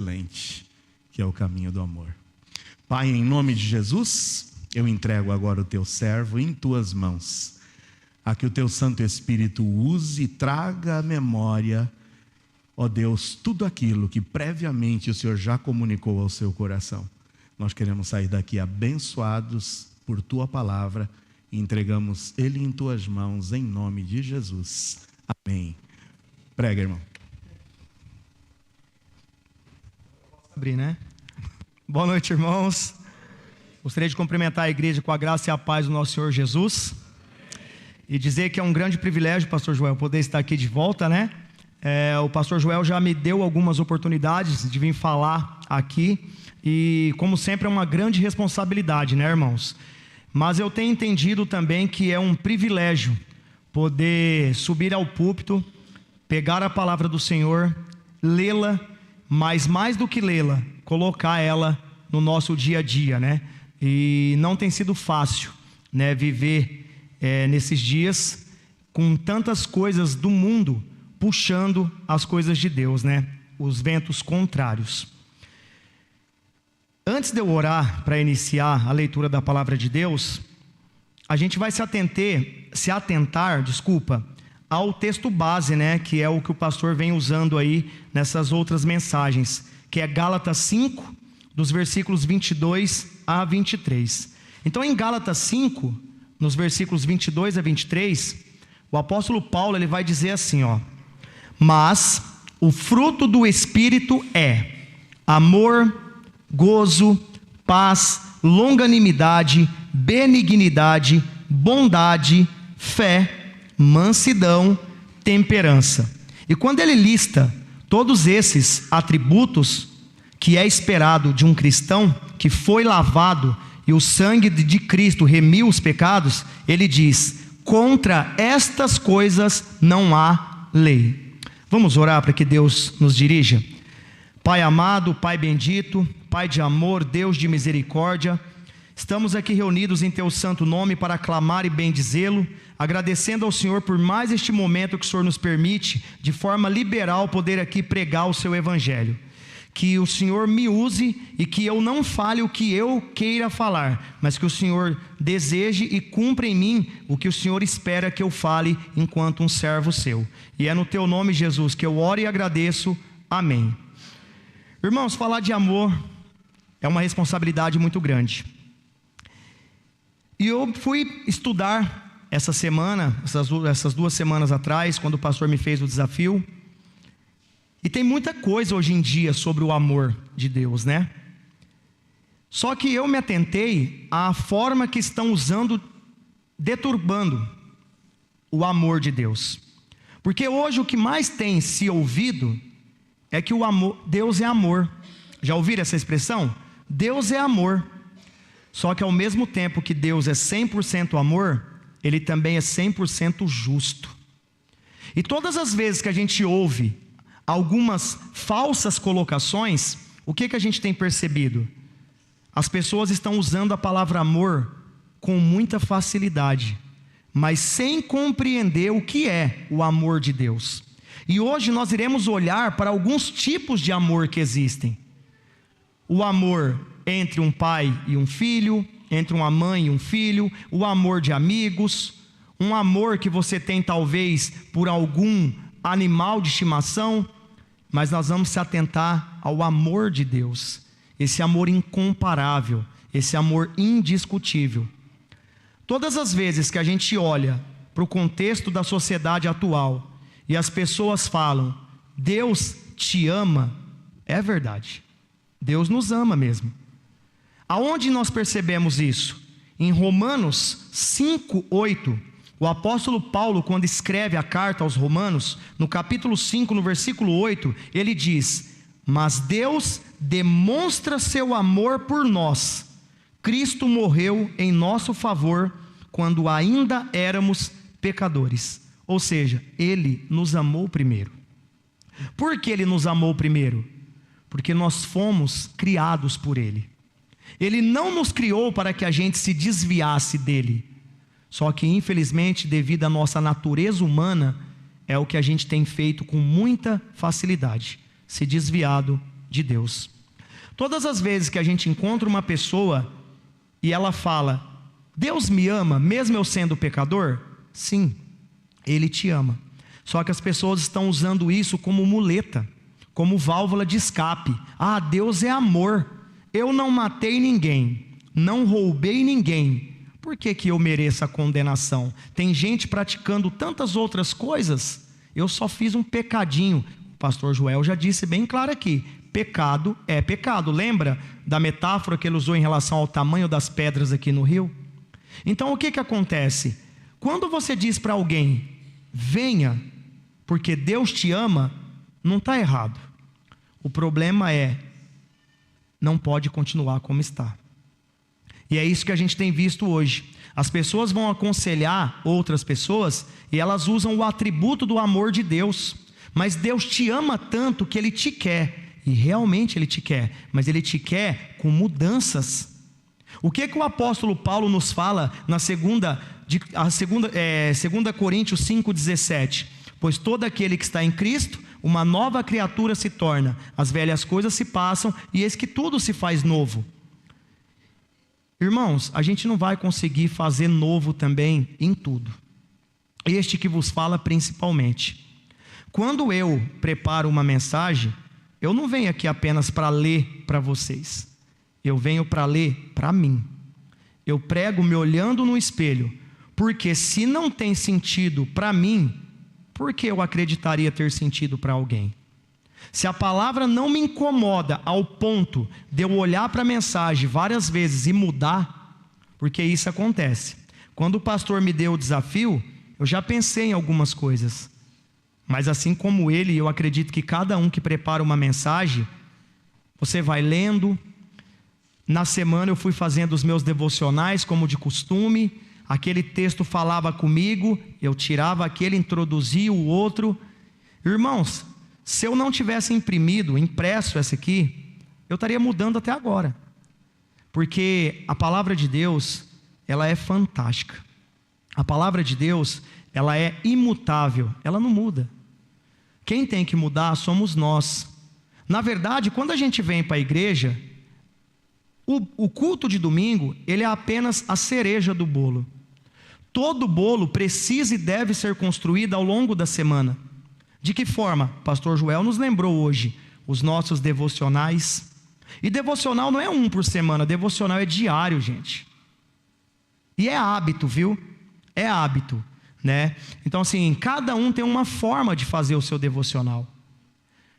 excelente, que é o caminho do amor. Pai, em nome de Jesus, eu entrego agora o teu servo em tuas mãos, a que o teu Santo Espírito use e traga à memória, ó Deus, tudo aquilo que previamente o Senhor já comunicou ao seu coração. Nós queremos sair daqui abençoados por tua palavra e entregamos ele em tuas mãos, em nome de Jesus. Amém. Prega, irmão. Abrir, né? Boa noite, irmãos. Gostaria de cumprimentar a igreja com a graça e a paz do nosso Senhor Jesus. E dizer que é um grande privilégio, pastor Joel, poder estar aqui de volta, né? O pastor Joel já me deu algumas oportunidades de vir falar aqui. E, como sempre, é uma grande responsabilidade, né, irmãos? Mas eu tenho entendido também que é um privilégio poder subir ao púlpito, pegar a palavra do Senhor, lê-la, mas mais do que lê-la, colocar ela no nosso dia a dia, né? E não tem sido fácil, né, viver nesses dias com tantas coisas do mundo puxando as coisas de Deus, né? Os ventos contrários. Antes de eu orar para iniciar a leitura da palavra de Deus, a gente vai se atentar, ao texto base, né, que é o que o pastor vem usando aí nessas outras mensagens, que é Gálatas 5, dos versículos 22 a 23. Então, em Gálatas 5, nos versículos 22 a 23, o apóstolo Paulo ele vai dizer assim, ó: mas o fruto do Espírito é amor, gozo, paz, longanimidade, benignidade, bondade, fé, mansidão, temperança. E quando ele lista todos esses atributos que é esperado de um cristão que foi lavado e o sangue de Cristo remiu os pecados, ele diz: contra estas coisas não há lei. Vamos orar para que Deus nos dirija? Pai amado, Pai bendito, Pai de amor, Deus de misericórdia, estamos aqui reunidos em Teu santo nome para aclamar e bendizê-lo, agradecendo ao Senhor por mais este momento que o Senhor nos permite, de forma liberal, poder aqui pregar o Seu Evangelho. Que o Senhor me use e que eu não fale o que eu queira falar, mas que o Senhor deseje e cumpra em mim o que o Senhor espera que eu fale enquanto um servo Seu. E é no Teu nome, Jesus, que eu oro e agradeço. Amém. Irmãos, falar de amor é uma responsabilidade muito grande. E eu fui estudar essa semana, essas 2 semanas atrás, quando o pastor me fez o desafio. E tem muita coisa hoje em dia sobre o amor de Deus, né? Só que eu me atentei à forma que estão usando, deturbando o amor de Deus. Porque hoje o que mais tem se ouvido é que o amor, Deus é amor. Já ouviram essa expressão? Deus é amor. Só que ao mesmo tempo que Deus é 100% amor, Ele também é 100% justo. E todas as vezes que a gente ouve algumas falsas colocações, o que a gente tem percebido? As pessoas estão usando a palavra amor com muita facilidade, mas sem compreender o que é o amor de Deus. E hoje nós iremos olhar para alguns tipos de amor que existem. O amor entre um pai e um filho, entre uma mãe e um filho, o amor de amigos, um amor que você tem talvez por algum animal de estimação, mas nós vamos se atentar ao amor de Deus, esse amor incomparável, esse amor indiscutível. Todas as vezes que a gente olha para o contexto da sociedade atual e as pessoas falam: Deus te ama, é verdade, Deus nos ama mesmo. Aonde nós percebemos isso? Em Romanos 5:8, o apóstolo Paulo, quando escreve a carta aos Romanos, no capítulo 5, no versículo 8, ele diz: mas Deus demonstra seu amor por nós, Cristo morreu em nosso favor, quando ainda éramos pecadores. Ou seja, Ele nos amou primeiro. Por que Ele nos amou primeiro? Porque nós fomos criados por Ele. Ele não nos criou para que a gente se desviasse dele. Só que infelizmente, devido à nossa natureza humana, é o que a gente tem feito com muita facilidade, se desviado de Deus. Todas as vezes que a gente encontra uma pessoa e ela fala: Deus me ama, mesmo eu sendo pecador? Sim, Ele te ama. Só que as pessoas estão usando isso como muleta, como válvula de escape. Ah, Deus é amor. Eu não matei ninguém, não roubei ninguém. Por que eu mereço a condenação? Tem gente praticando tantas outras coisas. Eu só fiz um pecadinho. O pastor Joel já disse bem claro aqui: pecado é pecado. Lembra da metáfora que ele usou em relação ao tamanho das pedras aqui no rio? Então o que acontece? Quando você diz para alguém: venha, porque Deus te ama, não está errado. O problema é, não pode continuar como está. E é isso que a gente tem visto hoje. As pessoas vão aconselhar outras pessoas e elas usam o atributo do amor de Deus. Mas Deus te ama tanto que Ele te quer. E realmente Ele te quer. Mas Ele te quer com mudanças. O que o apóstolo Paulo nos fala na 2 Coríntios 5,17? Pois todo aquele que está em Cristo, uma nova criatura se torna. As velhas coisas se passam e eis que tudo se faz novo. Irmãos, a gente não vai conseguir fazer novo também em tudo. Este que vos fala principalmente. Quando eu preparo uma mensagem, eu não venho aqui apenas para ler para vocês. Eu venho para ler para mim. Eu prego me olhando no espelho. Porque se não tem sentido para mim, por que eu acreditaria ter sentido para alguém? Se a palavra não me incomoda ao ponto de eu olhar para a mensagem várias vezes e mudar, porque isso acontece. Quando o pastor me deu o desafio, eu já pensei em algumas coisas. Mas assim como ele, eu acredito que cada um que prepara uma mensagem, você vai lendo. Na semana eu fui fazendo os meus devocionais como de costume. Aquele texto falava comigo, eu tirava aquele, introduzia o outro. Irmãos, se eu não tivesse impresso essa aqui, eu estaria mudando até agora. Porque a palavra de Deus, ela é fantástica. A palavra de Deus, ela é imutável, ela não muda. Quem tem que mudar somos nós. Na verdade, quando a gente vem para a igreja, o culto de domingo, ele é apenas a cereja do bolo. Todo bolo precisa e deve ser construído ao longo da semana. De que forma? Pastor Joel nos lembrou hoje, os nossos devocionais. E devocional não é um por semana, devocional é diário, gente. E é hábito, viu? É hábito, né? Então assim, cada um tem uma forma de fazer o seu devocional.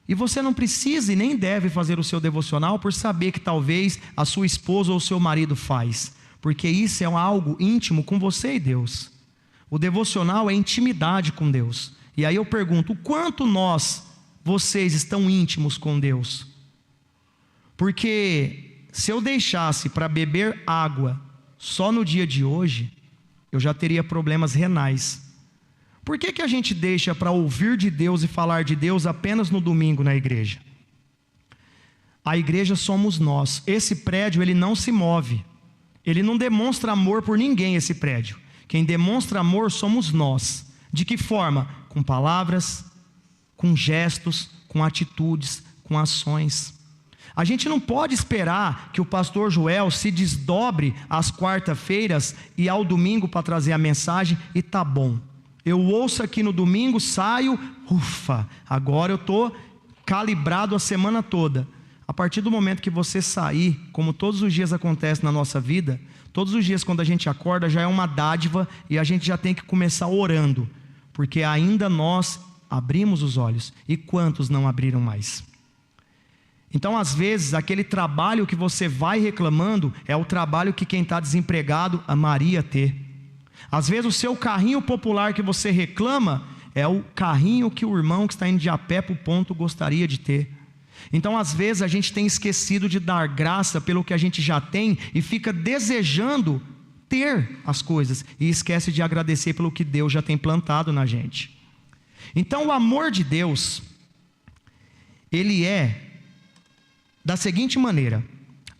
E você não precisa e nem deve fazer o seu devocional por saber que talvez a sua esposa ou o seu marido faz. Porque isso é algo íntimo com você e Deus. O devocional é intimidade com Deus. E aí eu pergunto, o quanto vocês estão íntimos com Deus? Porque se eu deixasse para beber água só no dia de hoje, eu já teria problemas renais. Por que a gente deixa para ouvir de Deus e falar de Deus apenas no domingo na igreja? A igreja somos nós. Esse prédio, ele não se move. Ele não demonstra amor por ninguém, esse prédio. Quem demonstra amor somos nós. De que forma? Com palavras, com gestos, com atitudes, com ações. A gente não pode esperar que o pastor Joel se desdobre às quarta-feiras e ao domingo para trazer a mensagem e tá bom. Eu ouço aqui no domingo, saio, ufa, agora eu estou calibrado a semana toda. A partir do momento que você sair, como todos os dias acontece na nossa vida, todos os dias quando a gente acorda já é uma dádiva e a gente já tem que começar orando, porque ainda nós abrimos os olhos, e quantos não abriram mais? Então às vezes aquele trabalho que você vai reclamando é o trabalho que quem está desempregado amaria ter. Às vezes o seu carrinho popular que você reclama é o carrinho que o irmão que está indo de a pé para o ponto gostaria de ter. Então às vezes a gente tem esquecido de dar graça pelo que a gente já tem e fica desejando ter as coisas e esquece de agradecer pelo que Deus já tem plantado na gente. Então o amor de Deus, ele é da seguinte maneira: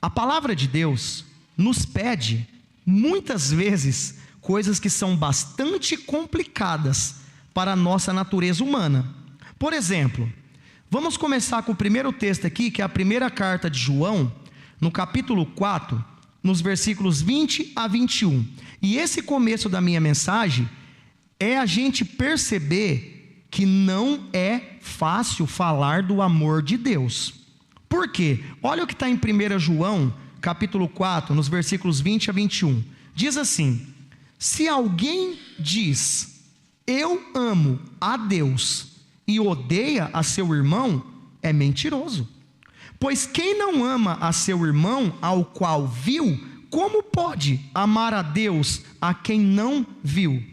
a palavra de Deus nos pede muitas vezes coisas que são bastante complicadas para a nossa natureza humana. Por exemplo, Vamos começar com o primeiro texto aqui, que é a primeira carta de João, no capítulo 4, nos versículos 20 a 21. E esse começo da minha mensagem é a gente perceber que não é fácil falar do amor de Deus. Por quê? Olha o que está em 1 João, capítulo 4, nos versículos 20 a 21. Diz assim: se alguém diz, eu amo a Deus, e odeia a seu irmão, é mentiroso. Pois quem não ama a seu irmão, ao qual viu, como pode amar a Deus a quem não viu?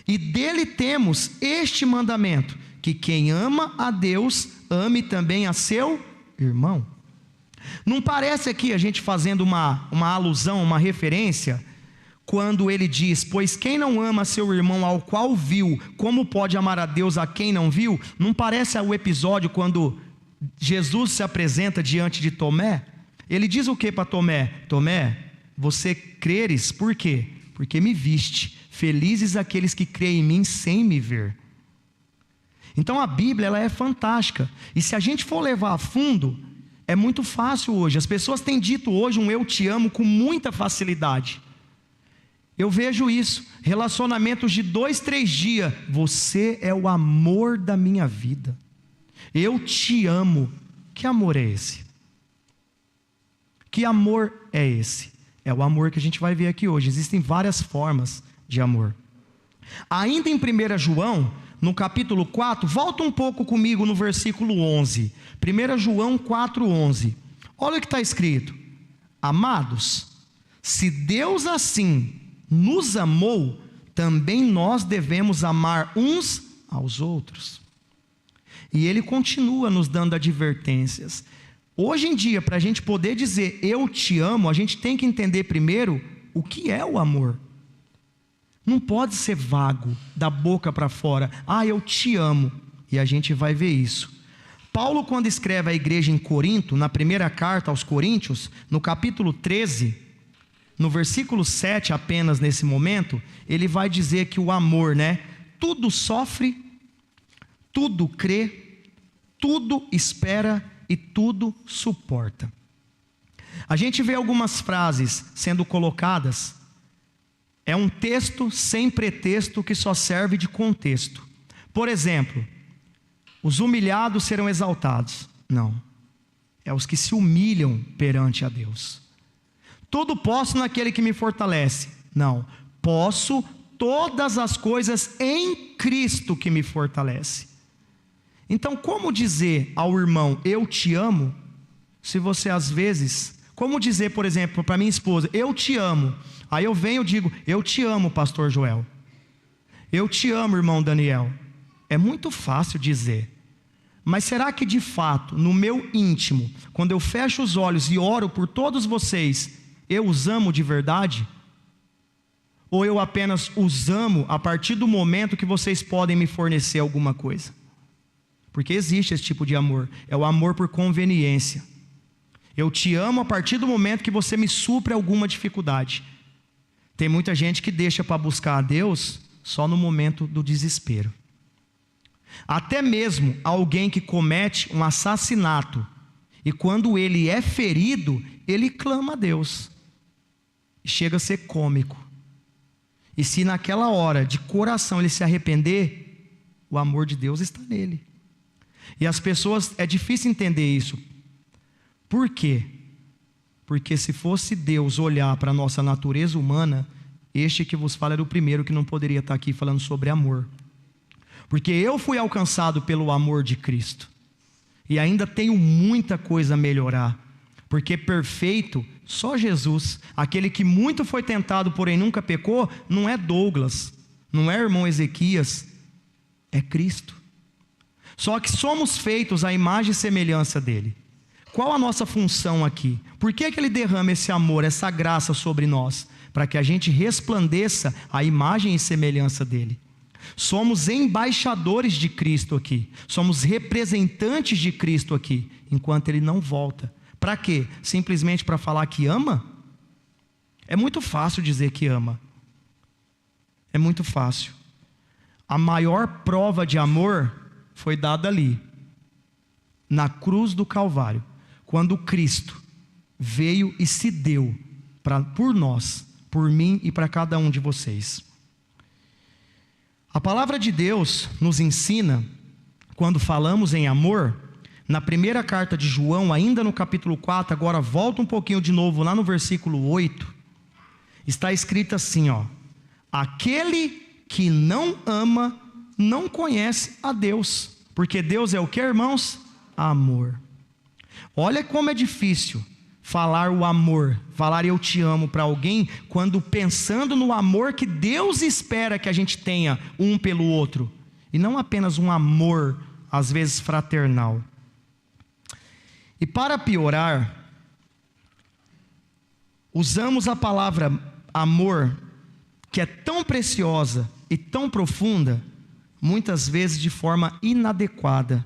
E dele temos este mandamento, que quem ama a Deus, ame também a seu irmão. Não parece aqui a gente fazendo uma alusão, uma referência, quando ele diz, pois quem não ama seu irmão ao qual viu, como pode amar a Deus a quem não viu? Não parece o episódio quando Jesus se apresenta diante de Tomé? Ele diz o que para Tomé? Tomé, você creres, por quê? Porque me viste. Felizes aqueles que creem em mim sem me ver. Então a Bíblia, ela é fantástica, e se a gente for levar a fundo, é muito fácil hoje. As pessoas têm dito hoje um eu te amo com muita facilidade. Eu vejo isso, relacionamentos de 2, 3 dias, você é o amor da minha vida, eu te amo. Que amor é esse? Que amor é esse? É o amor que a gente vai ver aqui hoje. Existem várias formas de amor. Ainda em 1 João, no capítulo 4, volta um pouco comigo no versículo 11, 1 João 4:11, olha o que está escrito: amados, se Deus assim nos amou, também nós devemos amar uns aos outros. E ele continua nos dando advertências. Hoje em dia, para a gente poder dizer eu te amo, a gente tem que entender primeiro o que é o amor. Não pode ser vago, da boca para fora, eu te amo, e a gente vai ver isso. Paulo, quando escreve à igreja em Corinto, na primeira carta aos Coríntios, no capítulo 13, no versículo 7 apenas nesse momento, ele vai dizer que o amor, tudo sofre, tudo crê, tudo espera e tudo suporta. A gente vê algumas frases sendo colocadas, é um texto sem pretexto que só serve de contexto. Por exemplo, os humilhados serão exaltados. Não, é os que se humilham perante a Deus. Tudo posso naquele que me fortalece. Não, posso todas as coisas em Cristo que me fortalece. Então, como dizer ao irmão, eu te amo, se você às vezes, como dizer, por exemplo, para minha esposa, eu te amo, aí eu venho e digo, eu te amo, pastor Joel, eu te amo, irmão Daniel. É muito fácil dizer, mas será que de fato, no meu íntimo, quando eu fecho os olhos e oro por todos vocês, eu os amo de verdade? Ou eu apenas os amo a partir do momento que vocês podem me fornecer alguma coisa? Porque existe esse tipo de amor, é o amor por conveniência. Eu te amo a partir do momento que você me supre alguma dificuldade. Tem muita gente que deixa para buscar a Deus só no momento do desespero. Até mesmo alguém que comete um assassinato, e quando ele é ferido, ele clama a Deus. Chega a ser cômico. E se naquela hora, de coração, ele se arrepender, o amor de Deus está nele. E as pessoas, é difícil entender isso. Por quê? Porque se fosse Deus olhar para a nossa natureza humana, este que vos fala era o primeiro que não poderia estar aqui falando sobre amor. Porque eu fui alcançado pelo amor de Cristo. E ainda tenho muita coisa a melhorar. Porque perfeito, só Jesus. Aquele que muito foi tentado, porém nunca pecou, não é Douglas, não é irmão Ezequias, é Cristo. Só que somos feitos à imagem e semelhança dele. Qual a nossa função aqui? Por que ele derrama esse amor, essa graça sobre nós? Para que a gente resplandeça a imagem e semelhança dele. Somos embaixadores de Cristo aqui. Somos representantes de Cristo aqui, enquanto ele não volta. Para quê? Simplesmente para falar que ama? É muito fácil dizer que ama. É muito fácil. A maior prova de amor foi dada ali. na cruz do Calvário, quando Cristo veio e se deu por nós, por mim e para cada um de vocês. A palavra de Deus nos ensina, quando falamos em amor, na primeira carta de João, ainda no capítulo 4, agora volta um pouquinho de novo lá no versículo 8, está escrito assim, aquele que não ama, não conhece a Deus, porque Deus é o que, irmãos? Amor. Olha como é difícil falar o amor, falar eu te amo para alguém, quando pensando no amor que Deus espera que a gente tenha um pelo outro, e não apenas um amor, às vezes fraternal. E para piorar, usamos a palavra amor, que é tão preciosa e tão profunda, muitas vezes de forma inadequada.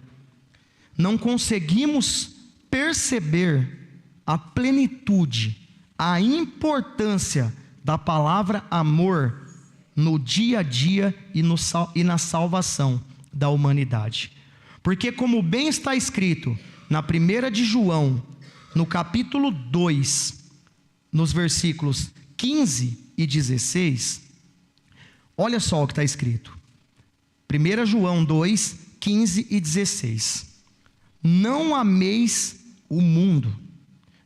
Não conseguimos perceber a plenitude, a importância da palavra amor no dia a dia e na salvação da humanidade. Porque, como bem está escrito na 1 de João, no capítulo 2, nos versículos 15 e 16, olha só o que está escrito. 1 João 2, 15 e 16. Não ameis o mundo,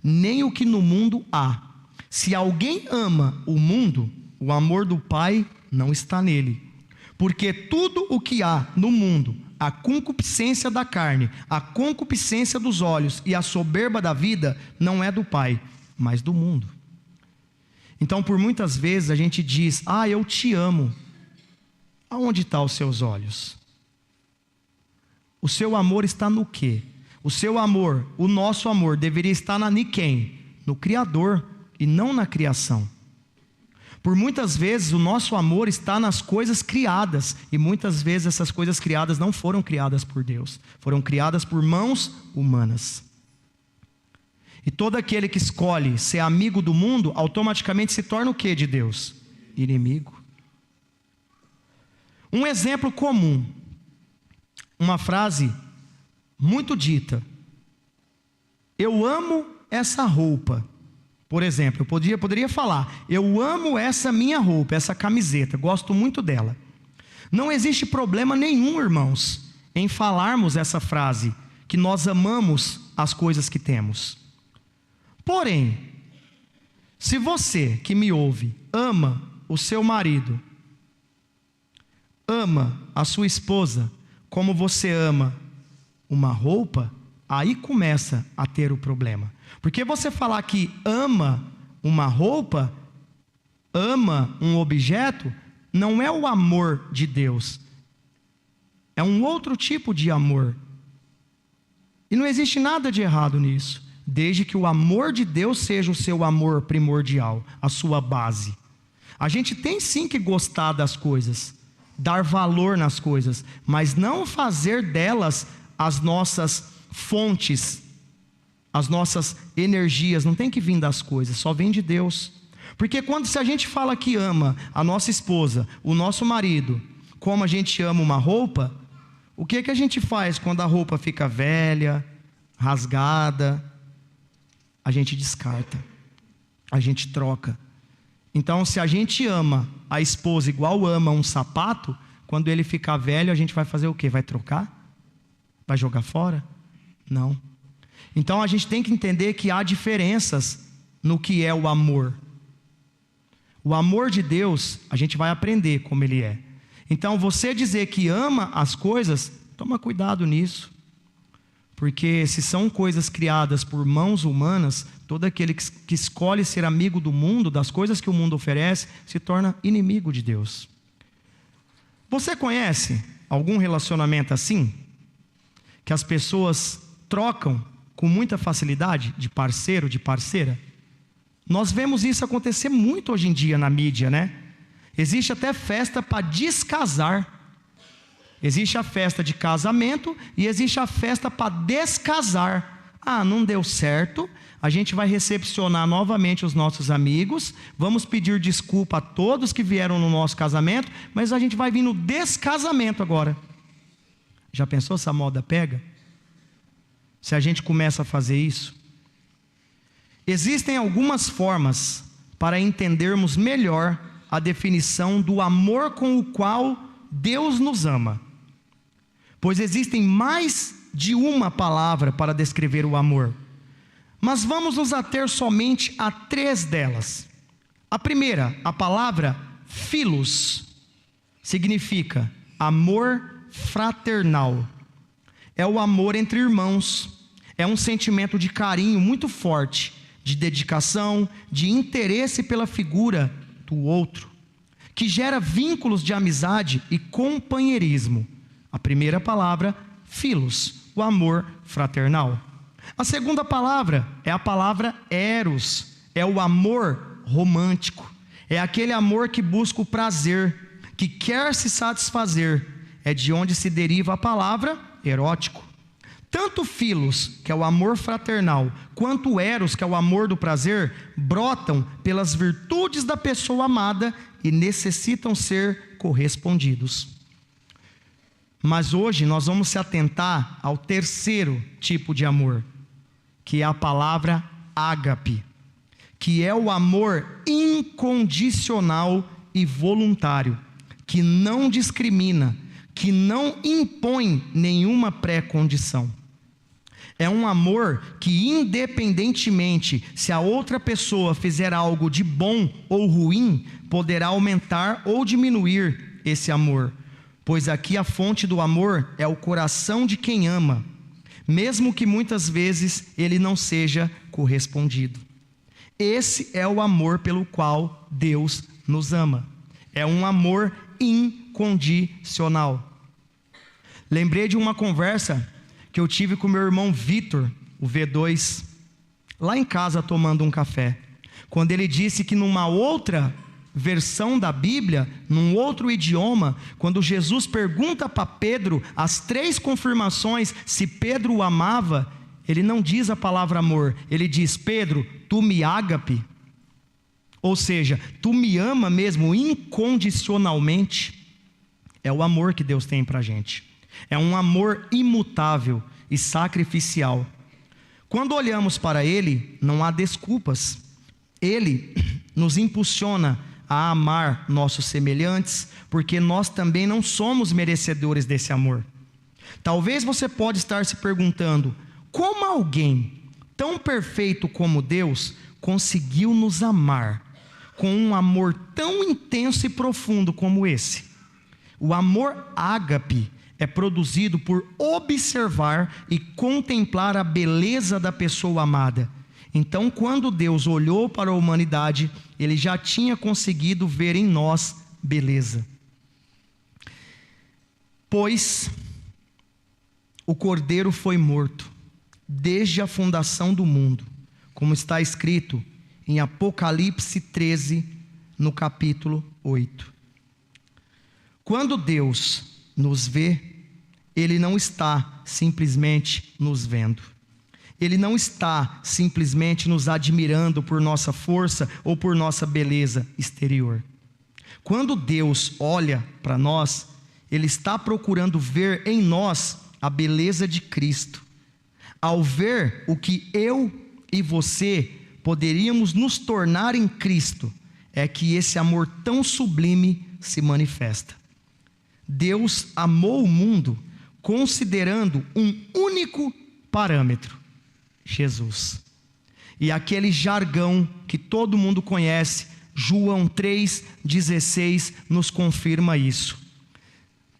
nem o que no mundo há. Se alguém ama o mundo, o amor do Pai não está nele. Porque tudo o que há no mundo, a concupiscência da carne, a concupiscência dos olhos e a soberba da vida, não é do Pai, mas do mundo. Então, por muitas vezes a gente diz, eu te amo. Aonde estão os seus olhos? O seu amor está no quê? O seu amor, o nosso amor, deveria estar em quem? No Criador e não na criação. Por muitas vezes o nosso amor está nas coisas criadas, e muitas vezes essas coisas criadas não foram criadas por Deus, foram criadas por mãos humanas. E todo aquele que escolhe ser amigo do mundo, automaticamente se torna o que de Deus? Inimigo. Um exemplo comum, uma frase muito dita: eu amo essa roupa. Por exemplo, eu poderia falar, eu amo essa minha roupa, essa camiseta, gosto muito dela. Não existe problema nenhum, irmãos, em falarmos essa frase, que nós amamos as coisas que temos. Porém, se você que me ouve ama o seu marido, ama a sua esposa, como você ama uma roupa, aí começa a ter o problema. Porque você falar que ama uma roupa, ama um objeto, não é o amor de Deus, é um outro tipo de amor. E não existe nada de errado nisso, desde que o amor de Deus seja o seu amor primordial, a sua base. A gente tem sim que gostar das coisas, dar valor nas coisas, mas não fazer delas as nossas fontes, as nossas energias. Não tem que vir das coisas, só vem de Deus. Porque se a gente fala que ama a nossa esposa, o nosso marido, como a gente ama uma roupa, o que a gente faz quando a roupa fica velha, rasgada? A gente descarta, a gente troca. Então, se a gente ama a esposa igual ama um sapato, quando ele ficar velho, a gente vai fazer o quê? Vai trocar? Vai jogar fora? Não. Então a gente tem que entender que há diferenças no que é o amor. O amor de Deus, a gente vai aprender como ele é. Então você dizer que ama as coisas, toma cuidado nisso. Porque se são coisas criadas por mãos humanas, todo aquele que escolhe ser amigo do mundo, das coisas que o mundo oferece, se torna inimigo de Deus. Você conhece algum relacionamento assim? Que as pessoas trocam com muita facilidade de parceiro, de parceira? Nós vemos isso acontecer muito hoje em dia na mídia, né? Existe até festa para descasar. Existe a festa de casamento e existe a festa para descasar. Não deu certo, a gente vai recepcionar novamente os nossos amigos, vamos pedir desculpa a todos que vieram no nosso casamento, mas a gente vai vir no descasamento agora. Já pensou se a moda pega? se a gente começa a fazer isso? Existem algumas formas para entendermos melhor a definição do amor com o qual Deus nos ama, pois existem mais de uma palavra para descrever o amor, mas vamos nos ater somente a 3 delas. A primeira, a palavra philos, significa amor fraternal. É o amor entre irmãos, é um sentimento de carinho muito forte, de dedicação, de interesse pela figura do outro, que gera vínculos de amizade e companheirismo. A primeira palavra, philos, o amor fraternal. A segunda palavra é a palavra eros, é o amor romântico, é aquele amor que busca o prazer, que quer se satisfazer, é de onde se deriva a palavra erótico. Tanto philos, que é o amor fraternal, quanto eros, que é o amor do prazer, brotam pelas virtudes da pessoa amada e necessitam ser correspondidos. Mas hoje nós vamos se atentar ao terceiro tipo de amor, que é a palavra ágape, que é o amor incondicional e voluntário, que não discrimina, que não impõe nenhuma pré-condição. É um amor que, independentemente se a outra pessoa fizer algo de bom ou ruim, poderá aumentar ou diminuir esse amor, pois aqui a fonte do amor é o coração de quem ama, mesmo que muitas vezes ele não seja correspondido. Esse é o amor pelo qual Deus nos ama. É um amor incondicional. Lembrei de uma conversa que eu tive com meu irmão Vitor, o V2, lá em casa tomando um café, quando ele disse que numa outra versão da Bíblia, num outro idioma, quando Jesus pergunta para Pedro as 3 confirmações se Pedro o amava, ele não diz a palavra amor, ele diz: Pedro, tu me ágape, ou seja, tu me ama mesmo incondicionalmente. É o amor que Deus tem para a gente, é um amor imutável e sacrificial. Quando olhamos para Ele, não há desculpas. Ele nos impulsiona a amar nossos semelhantes, porque nós também não somos merecedores desse amor. Talvez você pode estar se perguntando: como alguém tão perfeito como Deus conseguiu nos amar com um amor tão intenso e profundo como esse? O amor ágape é produzido por observar e contemplar a beleza da pessoa amada. Então, quando Deus olhou para a humanidade, Ele já tinha conseguido ver em nós beleza. Pois o Cordeiro foi morto desde a fundação do mundo, como está escrito em Apocalipse 13, no capítulo 8. Quando Deus nos vê, Ele não está simplesmente nos vendo. Ele não está simplesmente nos admirando por nossa força ou por nossa beleza exterior. Quando Deus olha para nós, Ele está procurando ver em nós a beleza de Cristo. Ao ver o que eu e você poderíamos nos tornar em Cristo, é que esse amor tão sublime se manifesta. Deus amou o mundo considerando um único parâmetro: Jesus. E aquele jargão que todo mundo conhece, João 3,16, nos confirma isso.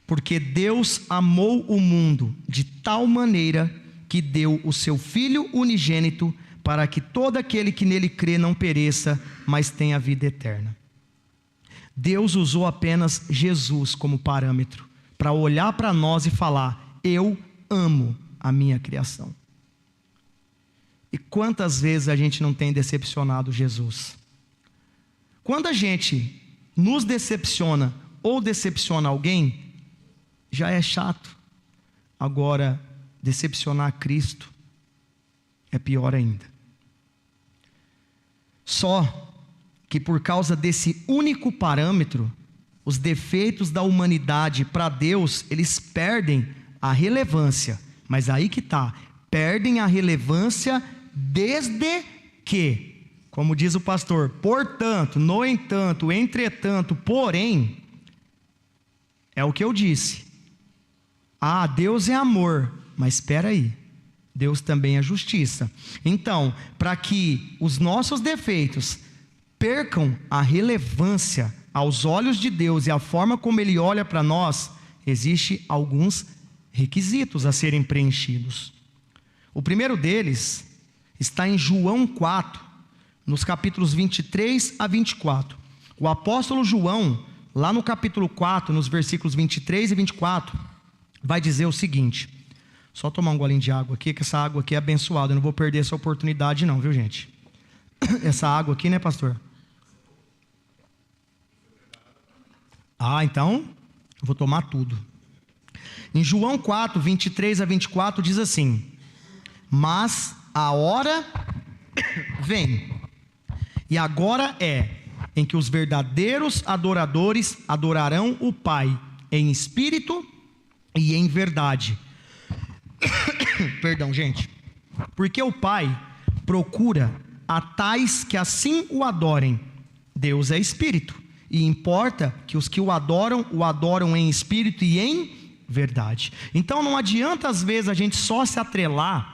Porque Deus amou o mundo de tal maneira que deu o seu Filho unigênito, para que todo aquele que nele crê não pereça, mas tenha vida eterna. Deus usou apenas Jesus como parâmetro para olhar para nós e falar: eu amo a minha criação. E quantas vezes a gente não tem decepcionado Jesus? Quando a gente nos decepciona ou decepciona alguém, já é chato. Agora, decepcionar Cristo é pior ainda. Só que por causa desse único parâmetro, os defeitos da humanidade para Deus, eles perdem a relevância. Mas aí que está, perdem a relevância desde que, como diz o pastor, portanto, no entanto, entretanto, porém, é o que eu disse. Deus é amor, mas espera aí, Deus também é justiça. Então, para que os nossos defeitos percam a relevância aos olhos de Deus e a forma como Ele olha para nós, existem alguns requisitos a serem preenchidos. O primeiro deles está em João 4, nos capítulos 23 a 24. O apóstolo João, lá no capítulo 4, nos versículos 23 e 24, vai dizer o seguinte. Só tomar um golinho de água aqui, que essa água aqui é abençoada. Eu não vou perder essa oportunidade não, viu, gente? Essa água aqui, né, pastor? Então, eu vou tomar tudo. Em João 4, 23 a 24, diz assim: mas a hora vem, e agora em que os verdadeiros adoradores adorarão o Pai em espírito e em verdade. Perdão, gente. Porque o Pai procura a tais que assim o adorem. Deus é espírito, e importa que os que o adoram em espírito e em verdade. Então não adianta às vezes a gente só se atrelar,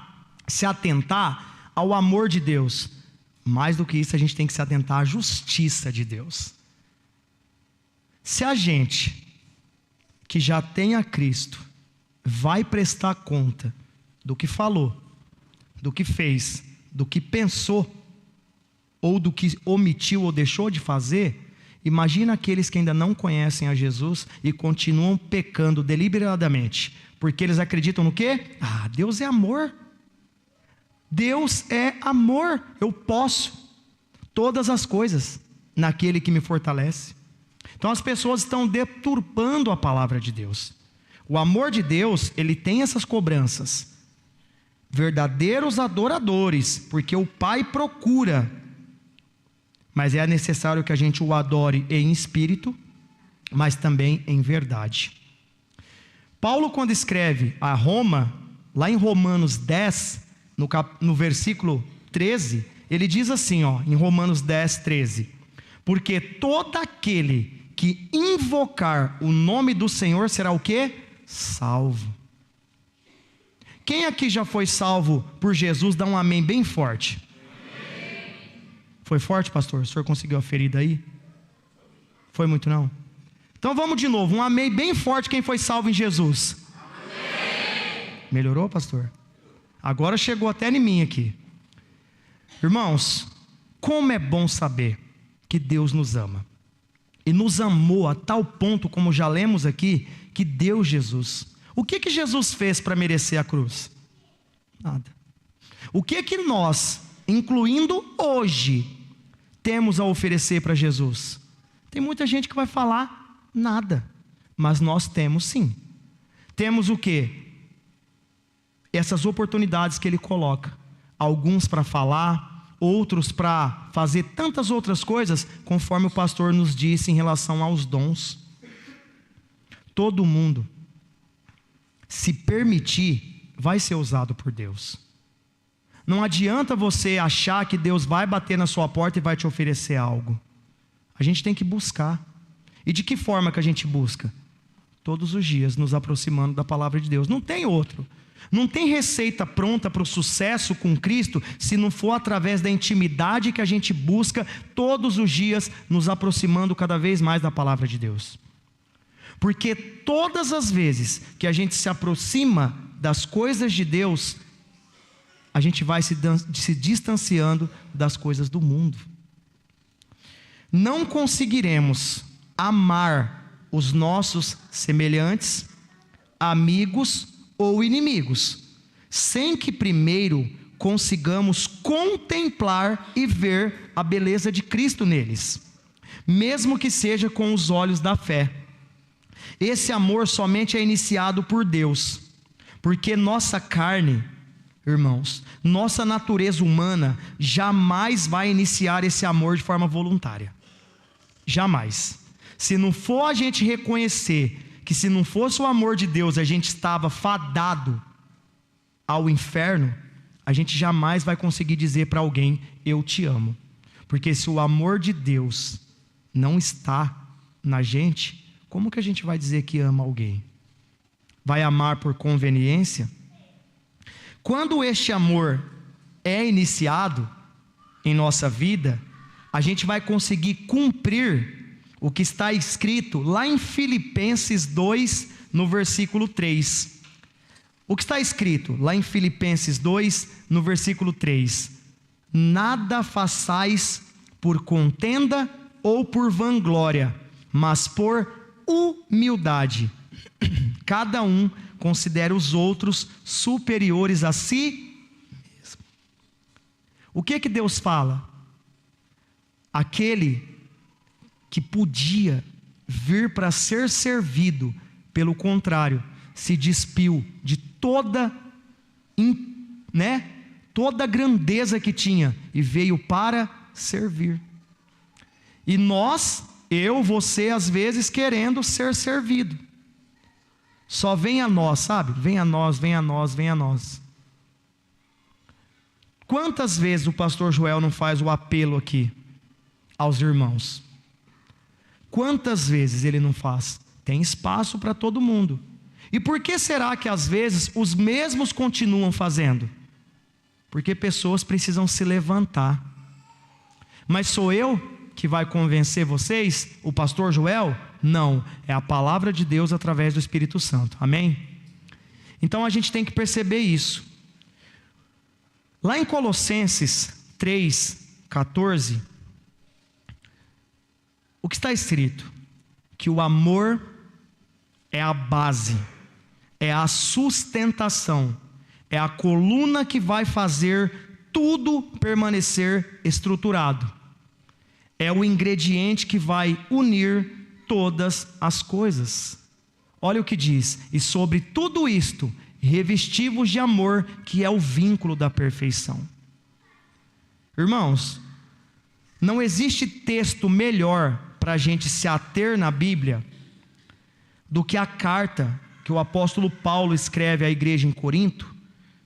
se atentar ao amor de Deus. Mais do que isso, a gente tem que se atentar à justiça de Deus. Se a gente que já tem a Cristo vai prestar conta do que falou, do que fez, do que pensou, ou do que omitiu ou deixou de fazer, imagina aqueles que ainda não conhecem a Jesus e continuam pecando deliberadamente, porque eles acreditam no quê? Deus é amor. Deus é amor. Eu posso todas as coisas naquele que me fortalece. Então as pessoas estão deturpando a palavra de Deus. O amor de Deus, ele tem essas cobranças. Verdadeiros adoradores, porque o Pai procura. Mas é necessário que a gente o adore em espírito, mas também em verdade. Paulo, quando escreve a Roma, lá em Romanos 10, no versículo 13, ele diz assim, em Romanos 10, 13: porque todo aquele que invocar o nome do Senhor será o quê? Salvo. Quem aqui já foi salvo por Jesus? Dá um amém bem forte. Amém. Foi forte, pastor? O senhor conseguiu a ferida aí? Foi muito não? Então vamos de novo, um amém bem forte. Quem foi salvo em Jesus? Amém. Melhorou, pastor? Agora chegou até em mim aqui. Irmãos, como é bom saber que Deus nos ama. E nos amou a tal ponto, como já lemos aqui, que deu Jesus. O que Jesus fez para merecer a cruz? Nada. O que nós, incluindo hoje, temos a oferecer para Jesus? Tem muita gente que vai falar nada, mas nós temos sim. Temos o quê? Essas oportunidades que Ele coloca. Alguns para falar, outros para fazer tantas outras coisas, conforme o pastor nos disse em relação aos dons. Todo mundo, se permitir, vai ser usado por Deus. Não adianta você achar que Deus vai bater na sua porta e vai te oferecer algo. A gente tem que buscar. E de que forma que a gente busca? Todos os dias, nos aproximando da palavra de Deus. Não tem outro. Não tem receita pronta para o sucesso com Cristo, se não for através da intimidade que a gente busca todos os dias, nos aproximando cada vez mais da palavra de Deus. Porque todas as vezes que a gente se aproxima das coisas de Deus, a gente vai se distanciando das coisas do mundo. Não conseguiremos amar os nossos semelhantes, amigos ou inimigos, sem que primeiro consigamos contemplar e ver a beleza de Cristo neles, mesmo que seja com os olhos da fé. Esse amor somente é iniciado por Deus, porque nossa carne, irmãos, nossa natureza humana jamais vai iniciar esse amor de forma voluntária. Jamais. Se não for a gente reconhecer que se não fosse o amor de Deus, a gente estava fadado ao inferno, a gente jamais vai conseguir dizer para alguém: eu te amo. Porque se o amor de Deus não está na gente, como que a gente vai dizer que ama alguém? Vai amar por conveniência? Quando este amor é iniciado em nossa vida, a gente vai conseguir cumprir o que está escrito lá em Filipenses 2, no versículo 3. O que está escrito lá em Filipenses 2, no versículo 3: nada façais por contenda ou por vanglória, mas por humildade. Cada um considera os outros superiores a si mesmo. O que que Deus fala? Aquele que podia vir para ser servido, pelo contrário, se despiu de toda a grandeza que tinha e veio para servir. E nós, você às vezes querendo ser servido. Só vem a nós, sabe? Vem a nós, vem a nós, vem a nós. Quantas vezes o pastor Joel não faz o apelo aqui aos irmãos? Quantas vezes ele não faz? Tem espaço para todo mundo. E por que será que às vezes os mesmos continuam fazendo? Porque pessoas precisam se levantar. Mas sou eu que vai convencer vocês, o pastor Joel? Não, é a palavra de Deus através do Espírito Santo, amém? Então a gente tem que perceber isso. Lá em Colossenses 3:14, o que está escrito? Que o amor é a base, é a sustentação, é a coluna que vai fazer tudo permanecer estruturado. É o ingrediente que vai unir todas as coisas. Olha o que diz: e sobre tudo isto, revesti-vos de amor, que é o vínculo da perfeição. Irmãos, não existe texto melhor para a gente se ater na Bíblia do que a carta que o apóstolo Paulo escreve à igreja em Corinto,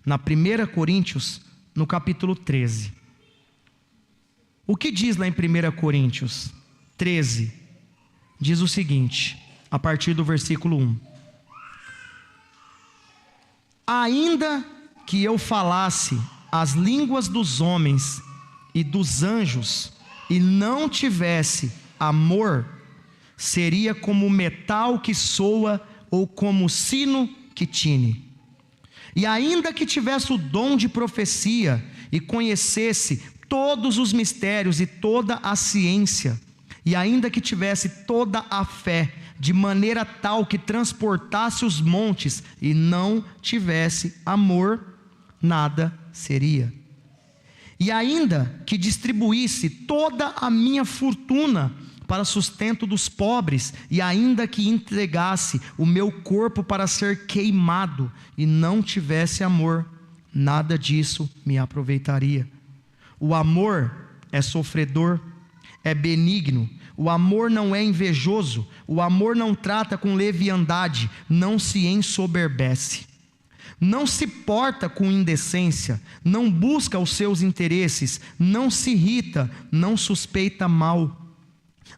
na 1 Coríntios, no capítulo 13. O que diz lá em 1 Coríntios 13? Diz o seguinte, a partir do versículo 1: ainda que eu falasse as línguas dos homens e dos anjos, e não tivesse amor, seria como metal que soa, ou como sino que tine. E ainda que tivesse o dom de profecia, e conhecesse todos os mistérios e toda a ciência, e ainda que tivesse toda a fé, de maneira tal que transportasse os montes, e não tivesse amor, nada seria. E ainda que distribuísse toda a minha fortuna para sustento dos pobres, e ainda que entregasse o meu corpo para ser queimado, e não tivesse amor, nada disso me aproveitaria. O amor é sofredor, é benigno, o amor não é invejoso, o amor não trata com leviandade, não se ensoberbece, não se porta com indecência, não busca os seus interesses, não se irrita, não suspeita mal,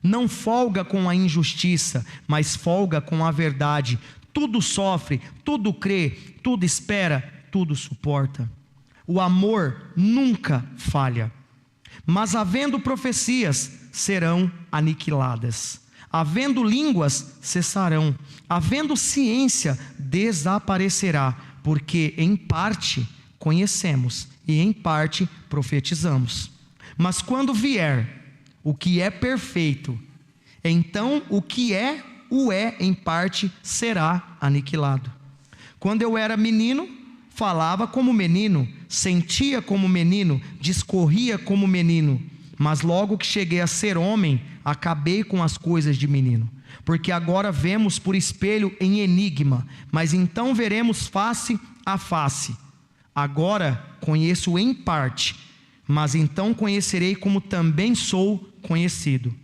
não folga com a injustiça, mas folga com a verdade. Tudo sofre, tudo crê, tudo espera, tudo suporta. O amor nunca falha. Mas havendo profecias, serão aniquiladas. Havendo línguas, cessarão. Havendo ciência, desaparecerá. Porque em parte conhecemos e em parte profetizamos. Mas quando vier o que é perfeito, então o que é em parte será aniquilado. Quando eu era menino, falava como menino, sentia como menino, discorria como menino, mas logo que cheguei a ser homem, acabei com as coisas de menino. Porque agora vemos por espelho em enigma, mas então veremos face a face. Agora conheço em parte, mas então conhecerei como também sou conhecido.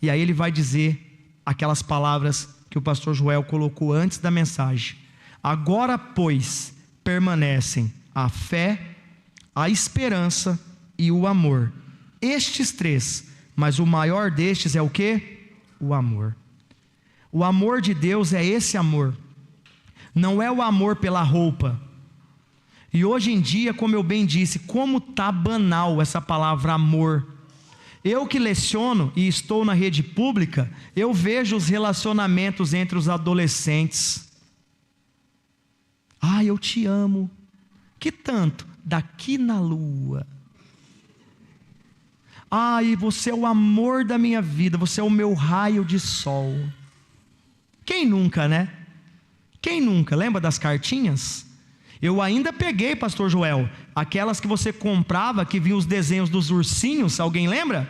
E aí ele vai dizer aquelas palavras que o pastor Joel colocou antes da mensagem: agora, pois, permanecem a fé, a esperança e o amor. Estes três, mas o maior destes é o quê? O amor. O amor de Deus é esse amor. Não é o amor pela roupa. E hoje em dia, como eu bem disse, como está banal essa palavra amor. Eu que leciono e estou na rede pública, eu vejo os relacionamentos entre os adolescentes. Ah, eu te amo. Que tanto? Daqui na lua. Ah, e você é o amor da minha vida, você é o meu raio de sol. Quem nunca, né? Quem nunca? Lembra das cartinhas? Eu ainda peguei, pastor Joel, aquelas que você comprava, que vinha os desenhos dos ursinhos, alguém lembra?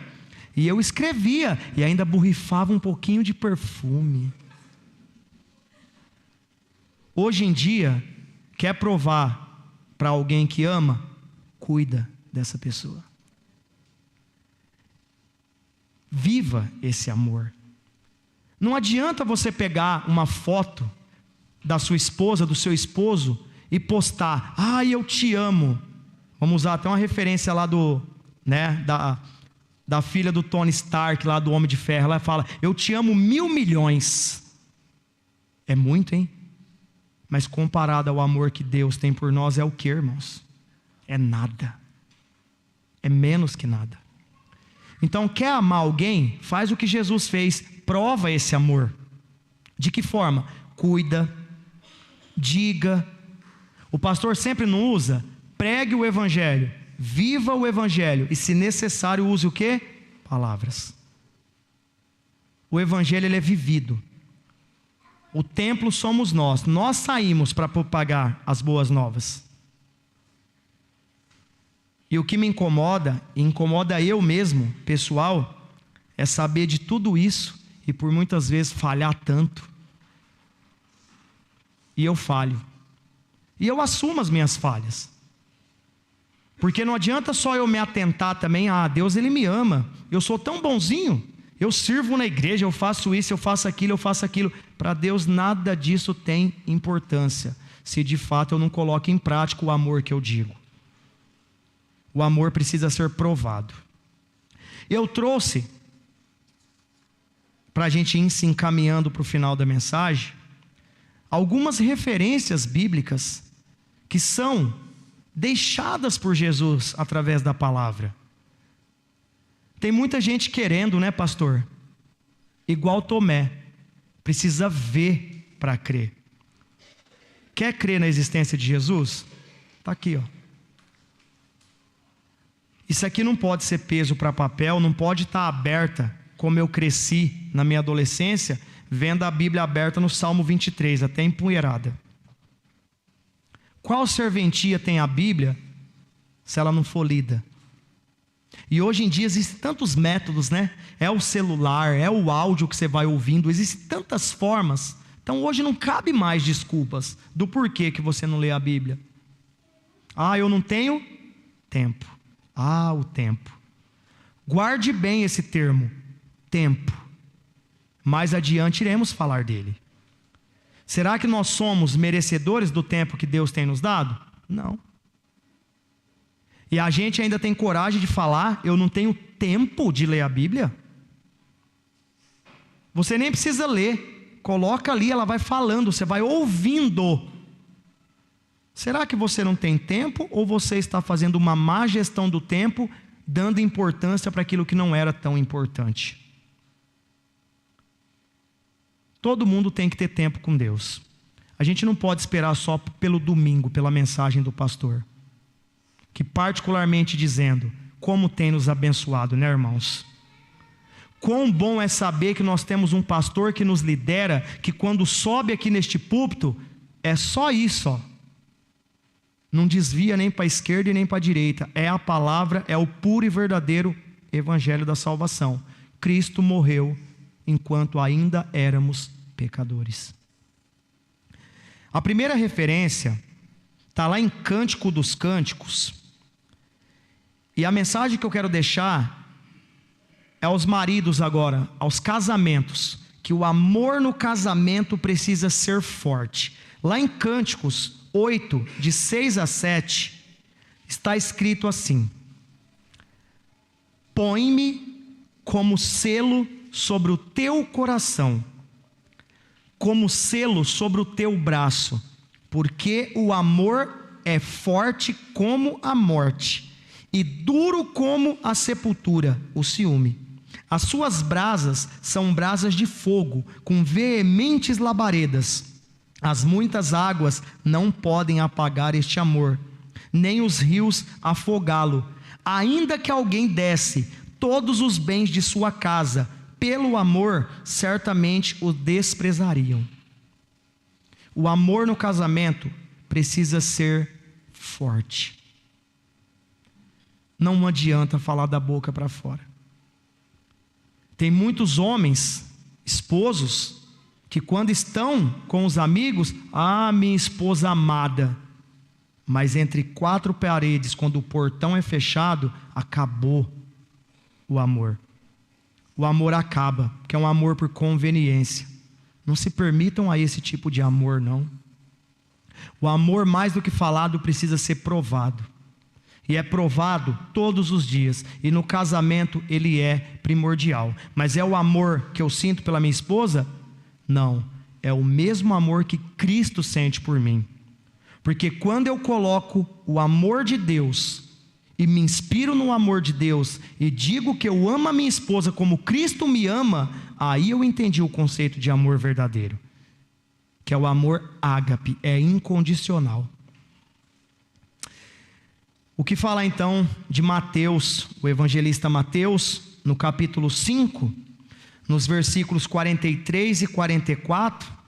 E eu escrevia, e ainda borrifava um pouquinho de perfume. Hoje em dia, quer provar para alguém que ama? Cuida dessa pessoa. Viva esse amor. Não adianta você pegar uma foto da sua esposa, do seu esposo, e postar, eu te amo. Vamos usar até uma referência lá da filha do Tony Stark, lá do Homem de Ferro. Ela fala, eu te amo 1.000 milhões. É muito, hein? Mas comparado ao amor que Deus tem por nós, é o que, irmãos? É nada. É menos que nada. Então, quer amar alguém? Faz o que Jesus fez. Prova esse amor. De que forma? Cuida, diga. O pastor sempre não usa, pregue o evangelho, viva o evangelho, e se necessário use o quê? Palavras. O evangelho ele é vivido. O templo somos nós saímos para propagar as boas novas. E o que me incomoda, e incomoda eu mesmo, pessoal, é saber de tudo isso, e por muitas vezes falhar tanto. E eu falho. E eu assumo as minhas falhas. Porque não adianta só eu me atentar também, Deus ele me ama, eu sou tão bonzinho, eu sirvo na igreja, eu faço isso, eu faço aquilo. Para Deus nada disso tem importância, se de fato eu não coloco em prática o amor que eu digo. O amor precisa ser provado. Eu trouxe, para a gente ir se encaminhando para o final da mensagem, algumas referências bíblicas que são deixadas por Jesus através da palavra. Tem muita gente querendo, né, pastor? Igual Tomé, precisa ver para crer. Quer crer na existência de Jesus? Está aqui, ó. Isso aqui não pode ser peso para papel, não pode estar aberta, como eu cresci na minha adolescência, vendo a Bíblia aberta no Salmo 23, até empoeirada. Qual serventia tem a Bíblia, se ela não for lida? E hoje em dia existem tantos métodos, né? É o celular, é o áudio que você vai ouvindo, existem tantas formas. Então hoje não cabe mais desculpas do porquê que você não lê a Bíblia. Eu não tenho tempo. O tempo. Guarde bem esse termo, tempo. Mais adiante iremos falar dele. Será que nós somos merecedores do tempo que Deus tem nos dado? Não. E a gente ainda tem coragem de falar, eu não tenho tempo de ler a Bíblia? Você nem precisa ler, coloca ali, ela vai falando, você vai ouvindo. Será que você não tem tempo, ou você está fazendo uma má gestão do tempo, dando importância para aquilo que não era tão importante? Todo mundo tem que ter tempo com Deus. A gente não pode esperar só pelo domingo, pela mensagem do pastor, que particularmente dizendo, como tem nos abençoado, né, irmãos? Quão bom é saber que nós temos um pastor que nos lidera, que quando sobe aqui neste púlpito, é só isso, ó. Não desvia nem para a esquerda e nem para a direita. É a palavra, é o puro e verdadeiro evangelho da salvação. Cristo morreu enquanto ainda éramos pecadores. A primeira referência está lá em Cântico dos Cânticos. E a mensagem que eu quero deixar é aos maridos agora, aos casamentos, que o amor no casamento precisa ser forte. Lá em Cânticos 8, de 6 a 7, está escrito assim: põe-me como selo sobre o teu coração, como selo sobre o teu braço, porque o amor é forte como a morte, e duro como a sepultura, o ciúme. As suas brasas são brasas de fogo, com veementes labaredas. As muitas águas não podem apagar este amor, nem os rios afogá-lo. Ainda que alguém desse todos os bens de sua casa, pelo amor, certamente o desprezariam. O amor no casamento precisa ser forte. Não adianta falar da boca para fora. Tem muitos homens, esposos, que quando estão com os amigos, minha esposa amada, mas entre 4 paredes, quando o portão é fechado, acabou o amor. O amor acaba, porque é um amor por conveniência. Não se permitam a esse tipo de amor, não. O amor, mais do que falado, precisa ser provado. E é provado todos os dias. E no casamento ele é primordial. Mas é o amor que eu sinto pela minha esposa? Não. É o mesmo amor que Cristo sente por mim. Porque quando eu coloco o amor de Deus e me inspiro no amor de Deus e digo que eu amo a minha esposa como Cristo me ama, aí eu entendi o conceito de amor verdadeiro, que é o amor ágape, é incondicional. O que fala então de Mateus, o evangelista Mateus, no capítulo 5, nos versículos 43 e 44,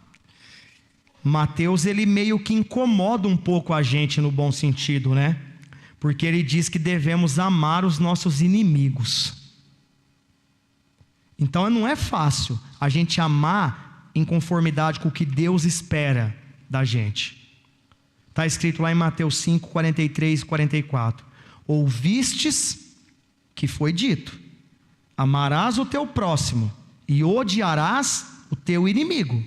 Mateus ele meio que incomoda um pouco a gente no bom sentido, né? Porque ele diz que devemos amar os nossos inimigos. Então não é fácil a gente amar em conformidade com o que Deus espera da gente. Está escrito lá em Mateus 5, 43 e 44. Ouvistes que foi dito: amarás o teu próximo e odiarás o teu inimigo.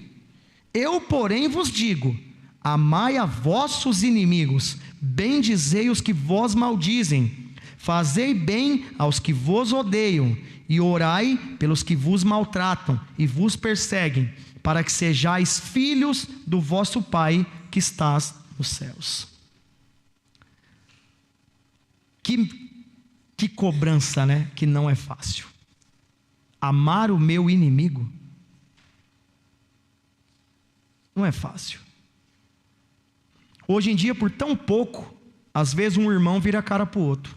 Eu, porém, vos digo: amai a vossos inimigos, bendizei os que vos maldizem, fazei bem aos que vos odeiam, e orai pelos que vos maltratam e vos perseguem, para que sejais filhos do vosso Pai que estás nos céus. Que cobrança, né? Que não é fácil. Amar o meu inimigo não é fácil. Hoje em dia, por tão pouco, às vezes um irmão vira a cara para o outro.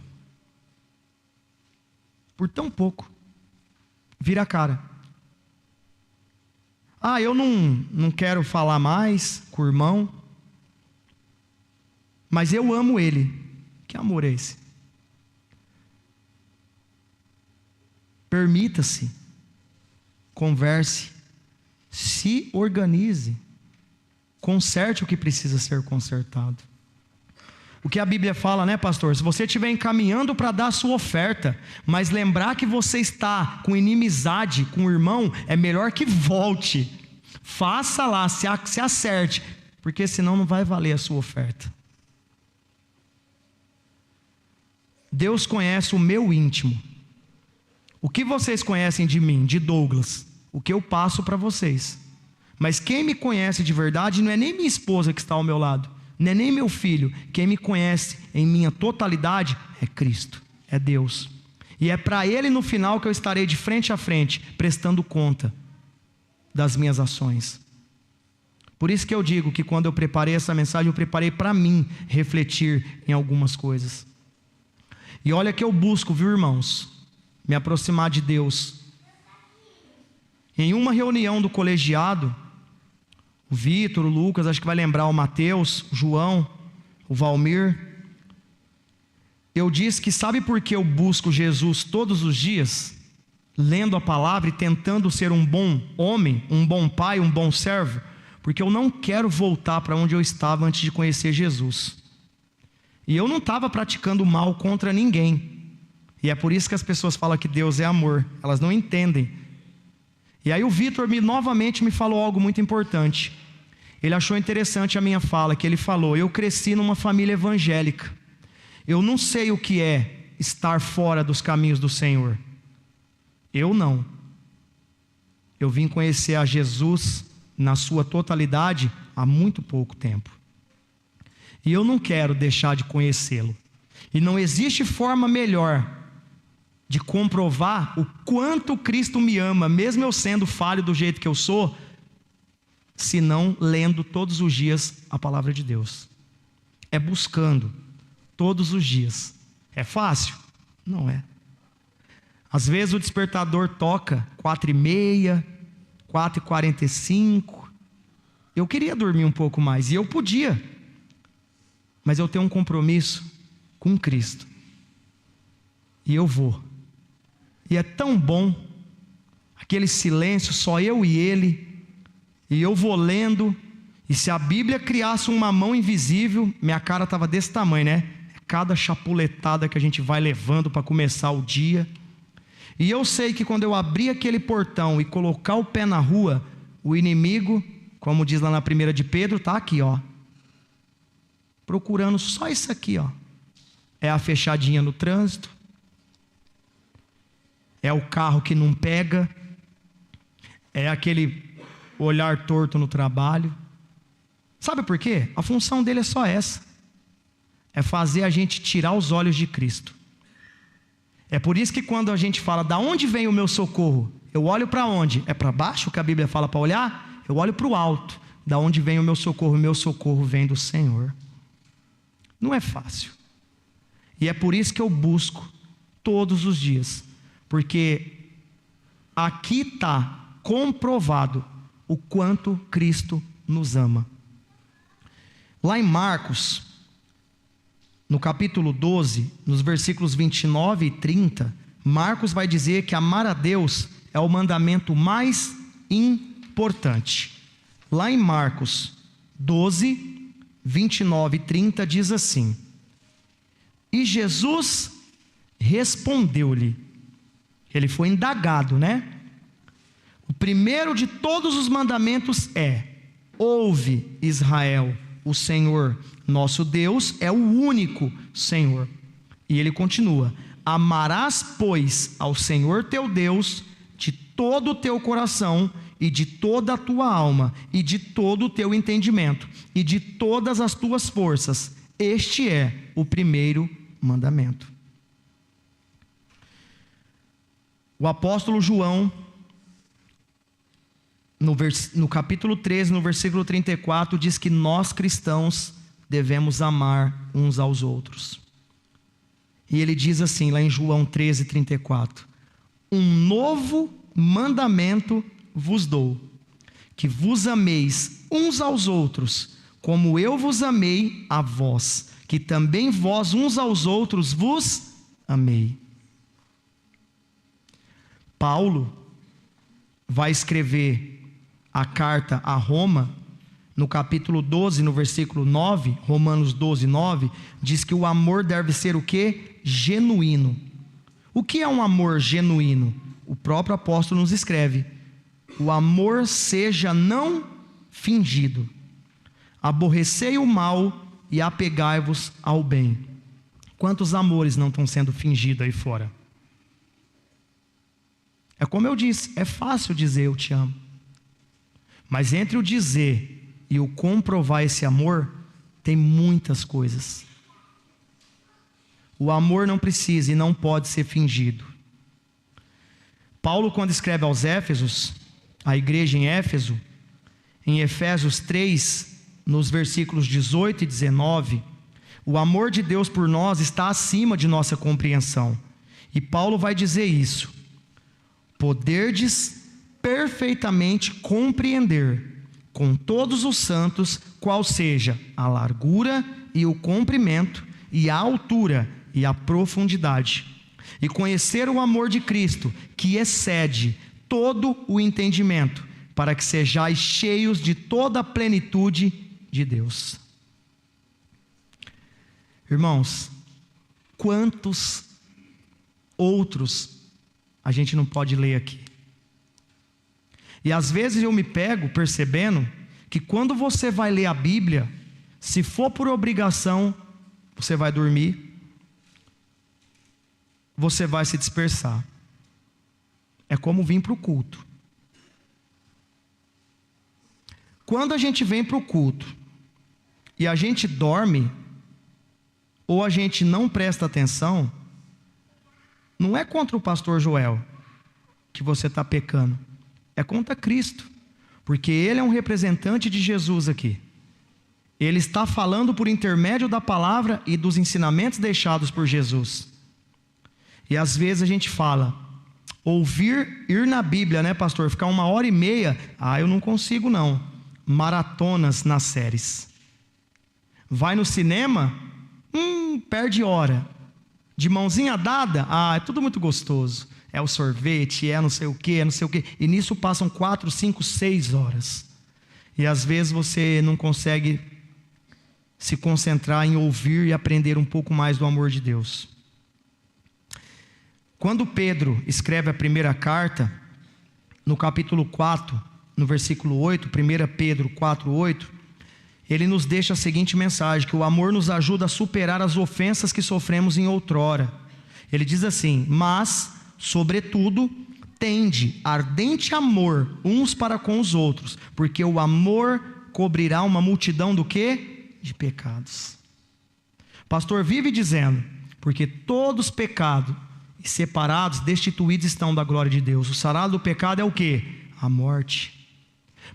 Por tão pouco, vira a cara. Eu não quero falar mais com o irmão, mas eu amo ele. Que amor é esse? Permita-se, converse, se organize, conserte o que precisa ser consertado. O que a Bíblia fala, né, pastor? Se você estiver encaminhando para dar a sua oferta, mas lembrar que você está com inimizade com o irmão, é melhor que volte, faça lá, se acerte, porque senão não vai valer a sua oferta. Deus conhece o meu íntimo. O que vocês conhecem de mim, de Douglas? O que eu passo para vocês. Mas quem me conhece de verdade não é nem minha esposa que está ao meu lado, não é nem meu filho. Quem me conhece em minha totalidade é Cristo, é Deus. E é para Ele no final que eu estarei de frente a frente, prestando conta das minhas ações. Por isso que eu digo que quando eu preparei essa mensagem, eu preparei para mim refletir em algumas coisas. E olha que eu busco, viu, irmãos, me aproximar de Deus. Em uma reunião do colegiado, o Vitor, o Lucas, acho que vai lembrar, o Mateus, o João, o Valmir, eu disse que sabe por que eu busco Jesus todos os dias? Lendo a palavra e tentando ser um bom homem, um bom pai, um bom servo? Porque eu não quero voltar para onde eu estava antes de conhecer Jesus. E eu não estava praticando mal contra ninguém. E é por isso que as pessoas falam que Deus é amor. Elas não entendem. E aí o Vitor novamente me falou algo muito importante. Ele achou interessante a minha fala, que ele falou: eu cresci numa família evangélica, eu não sei o que é estar fora dos caminhos do Senhor. Eu não. Eu vim conhecer a Jesus na sua totalidade há muito pouco tempo. E eu não quero deixar de conhecê-lo. E não existe forma melhor de comprovar o quanto Cristo me ama, mesmo eu sendo falho do jeito que eu sou, senão lendo todos os dias a palavra de Deus. É buscando todos os dias. É fácil? Não é. Às vezes o despertador toca 4h30, 4h45. Eu queria dormir um pouco mais, e eu podia, mas eu tenho um compromisso com Cristo, e eu vou. E é tão bom, aquele silêncio, só eu e Ele, e eu vou lendo, e se a Bíblia criasse uma mão invisível, minha cara estava desse tamanho, né? Cada chapuletada que a gente vai levando para começar o dia. E eu sei que quando eu abrir aquele portão e colocar o pé na rua, o inimigo, como diz lá na 1 de Pedro, está aqui, ó, procurando só isso aqui, ó. É a fechadinha no trânsito, é o carro que não pega, é aquele olhar torto no trabalho. Sabe por quê? A função dele é só essa: é fazer a gente tirar os olhos de Cristo. É por isso que quando a gente fala, da onde vem o meu socorro? Eu olho para onde? É para baixo que a Bíblia fala para olhar? Eu olho para o alto. Da onde vem o meu socorro? O meu socorro vem do Senhor. Não é fácil. E é por isso que eu busco todos os dias. Porque aqui está comprovado o quanto Cristo nos ama. Lá em Marcos, no capítulo 12, nos versículos 29 e 30, Marcos vai dizer que amar a Deus é o mandamento mais importante. Lá em Marcos 12, 29 e 30 diz assim: e Jesus respondeu-lhe, ele foi indagado, né? O primeiro de todos os mandamentos é: ouve, Israel, o Senhor nosso Deus é o único Senhor. E ele continua: amarás, pois, ao Senhor teu Deus de todo o teu coração, e de toda a tua alma, e de todo o teu entendimento, e de todas as tuas forças. Este é o primeiro mandamento. O apóstolo João, no capítulo 13, no versículo 34, diz que nós cristãos devemos amar uns aos outros. E ele diz assim, lá em João 13, 34: um novo mandamento vos dou, que vos ameis uns aos outros, como eu vos amei a vós, que também vós uns aos outros vos amei. Paulo vai escrever a carta a Roma, no capítulo 12, no versículo 9, Romanos 12, 9, diz que o amor deve ser o quê? Genuíno. O que é um amor genuíno? O próprio apóstolo nos escreve: o amor seja não fingido. Aborrecei o mal e apegai-vos ao bem. Quantos amores não estão sendo fingidos aí fora? É como eu disse, é fácil dizer eu te amo. Mas entre o dizer e o comprovar esse amor, tem muitas coisas. O amor não precisa e não pode ser fingido. Paulo, quando escreve aos Éfesos, a igreja em Éfeso, em Efésios 3, nos versículos 18 e 19, o amor de Deus por nós está acima de nossa compreensão. E Paulo vai dizer isso: poderdes perfeitamente compreender com todos os santos qual seja a largura e o comprimento e a altura e a profundidade, e conhecer o amor de Cristo, que excede todo o entendimento, para que sejais cheios de toda a plenitude de Deus. Irmãos, quantos outros a gente não pode ler aqui? E às vezes eu me pego percebendo que quando você vai ler a Bíblia, se for por obrigação, você vai dormir, você vai se dispersar. É como vir para o culto. Quando a gente vem para o culto e a gente dorme, ou a gente não presta atenção, não é contra o pastor Joel que você está pecando, é contra Cristo, porque ele é um representante de Jesus aqui. Ele está falando por intermédio da palavra e dos ensinamentos deixados por Jesus. E às vezes a gente fala, ir na Bíblia, né, pastor? Ficar 1h30, eu não consigo não. Maratonas nas séries. Vai no cinema, perde hora. De mãozinha dada, é tudo muito gostoso. É o sorvete, é não sei o que, E nisso passam 4, 5, 6 horas. E às vezes você não consegue se concentrar em ouvir e aprender um pouco mais do amor de Deus. Quando Pedro escreve a primeira carta, no capítulo 4, no versículo 8, 1 Pedro 4, 8, ele nos deixa a seguinte mensagem, que o amor nos ajuda a superar as ofensas que sofremos em outrora. Ele diz assim: mas, sobretudo, tende ardente amor uns para com os outros, porque o amor cobrirá uma multidão do quê? De pecados. Pastor vive dizendo, porque todos pecados e separados, destituídos estão da glória de Deus. O salário do pecado é o quê? A morte.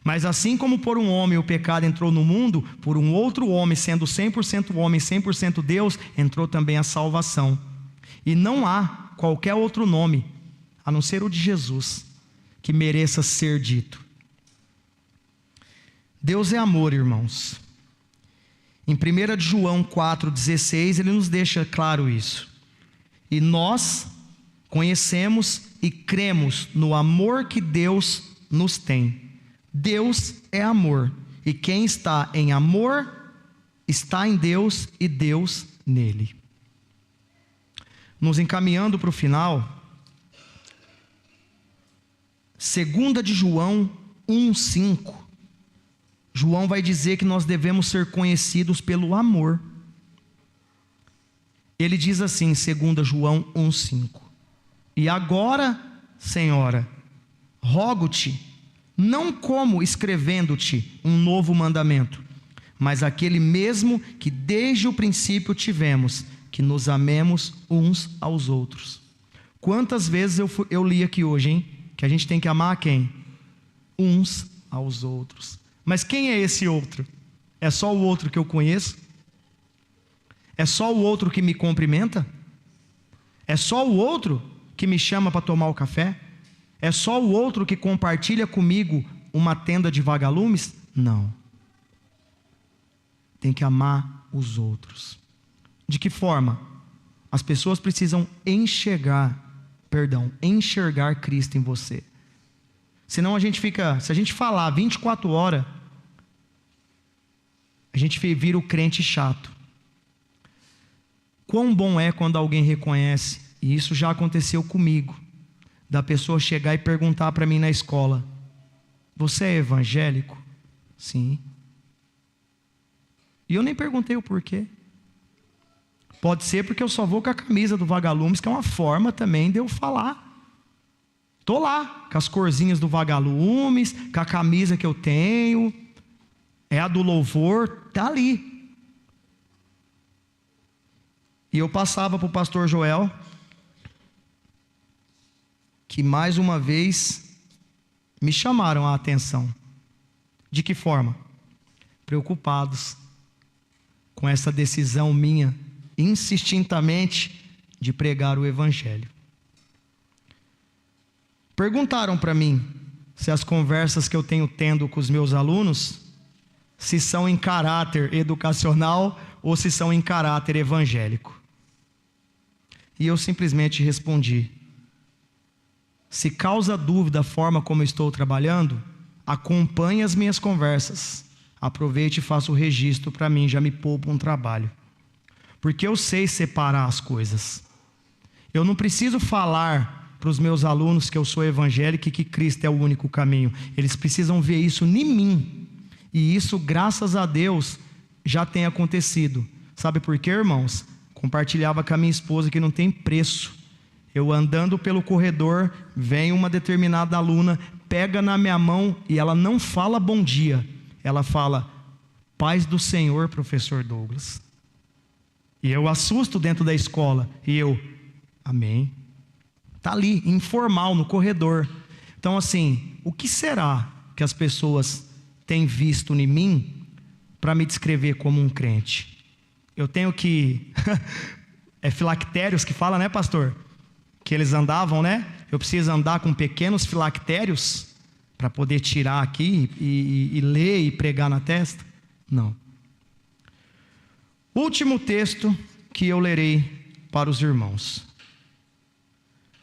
Mas assim como por um homem o pecado entrou no mundo, por um outro homem, sendo 100% homem, 100% Deus, entrou também a salvação. E não há qualquer outro nome, a não ser o de Jesus, que mereça ser dito. Deus é amor, irmãos. Em 1 João 4,16, ele nos deixa claro isso. E nós conhecemos e cremos no amor que Deus nos tem. Deus é amor, e quem está em amor, está em Deus e Deus nele. Nos encaminhando para o final, 2 de João 1,5, João vai dizer que nós devemos ser conhecidos pelo amor. Ele diz assim, 2 João 1,5: e agora, Senhora, rogo-te, não como escrevendo-te um novo mandamento, mas aquele mesmo que desde o princípio tivemos, que nos amemos uns aos outros. Quantas vezes eu li aqui hoje, hein? Que a gente tem que amar quem? Uns aos outros. Mas quem é esse outro? É só o outro que eu conheço? É só o outro que me cumprimenta? É só o outro que me chama para tomar o café? É só o outro que compartilha comigo uma tenda de vagalumes? Não. Tem que amar os outros. De que forma? As pessoas precisam enxergar Cristo em você. Senão se a gente falar 24 horas, a gente vira o crente chato. Quão bom é quando alguém reconhece, e isso já aconteceu comigo, da pessoa chegar e perguntar para mim na escola: você é evangélico? Sim. E eu nem perguntei o porquê. Pode ser porque eu só vou com a camisa do Vagalumes, que é uma forma também de eu falar. Estou lá, com as corzinhas do Vagalumes, com a camisa que eu tenho, é a do louvor, está ali. E eu passava para o pastor Joel, que mais uma vez me chamaram a atenção. De que forma? Preocupados com essa decisão minha, insistintamente, de pregar o Evangelho. Perguntaram para mim se as conversas que eu tenho tendo com os meus alunos, se são em caráter educacional ou se são em caráter evangélico. E eu simplesmente respondi: se causa dúvida a forma como eu estou trabalhando, acompanhe as minhas conversas, aproveite e faça o registro para mim, já me poupa um trabalho. Porque eu sei separar as coisas. Eu não preciso falar para os meus alunos que eu sou evangélico e que Cristo é o único caminho. Eles precisam ver isso em mim. E isso, graças a Deus, já tem acontecido. Sabe por quê, irmãos? Compartilhava com a minha esposa que não tem preço. Eu andando pelo corredor, vem uma determinada aluna, pega na minha mão e ela não fala bom dia. Ela fala, paz do Senhor, professor Douglas. E eu assusto dentro da escola. E eu, amém. Está ali, informal, no corredor. Então assim, o que será que as pessoas têm visto em mim para me descrever como um crente? Eu tenho que... é filactérios que fala, né, pastor? Que eles andavam, né? Eu preciso andar com pequenos filactérios para poder tirar aqui e ler e pregar na testa? Não. Último texto que eu lerei para os irmãos.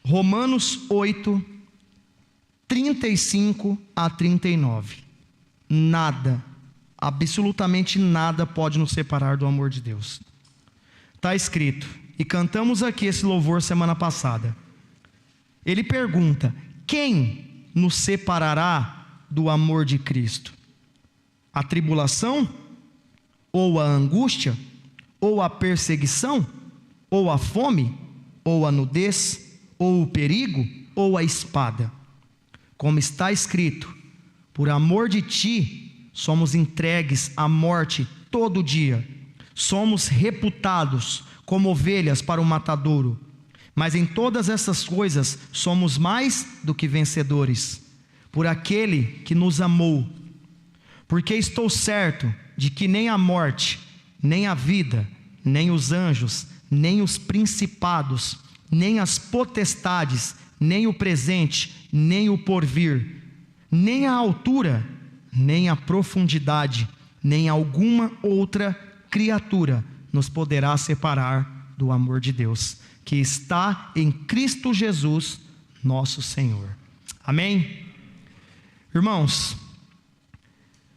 Romanos 8, 35 a 39. Nada, absolutamente nada pode nos separar do amor de Deus. Está escrito, e cantamos aqui esse louvor semana passada. Ele pergunta, quem nos separará do amor de Cristo? A tribulação? Ou a angústia? Ou a perseguição? Ou a fome? Ou a nudez? Ou o perigo? Ou a espada? Como está escrito, por amor de ti, somos entregues à morte todo dia. Somos reputados como ovelhas para o matadouro. Mas em todas essas coisas somos mais do que vencedores, por aquele que nos amou. Porque estou certo de que nem a morte, nem a vida, nem os anjos, nem os principados, nem as potestades, nem o presente, nem o porvir, nem a altura, nem a profundidade, nem alguma outra criatura nos poderá separar do amor de Deus, que está em Cristo Jesus, nosso Senhor. Amém? Irmãos,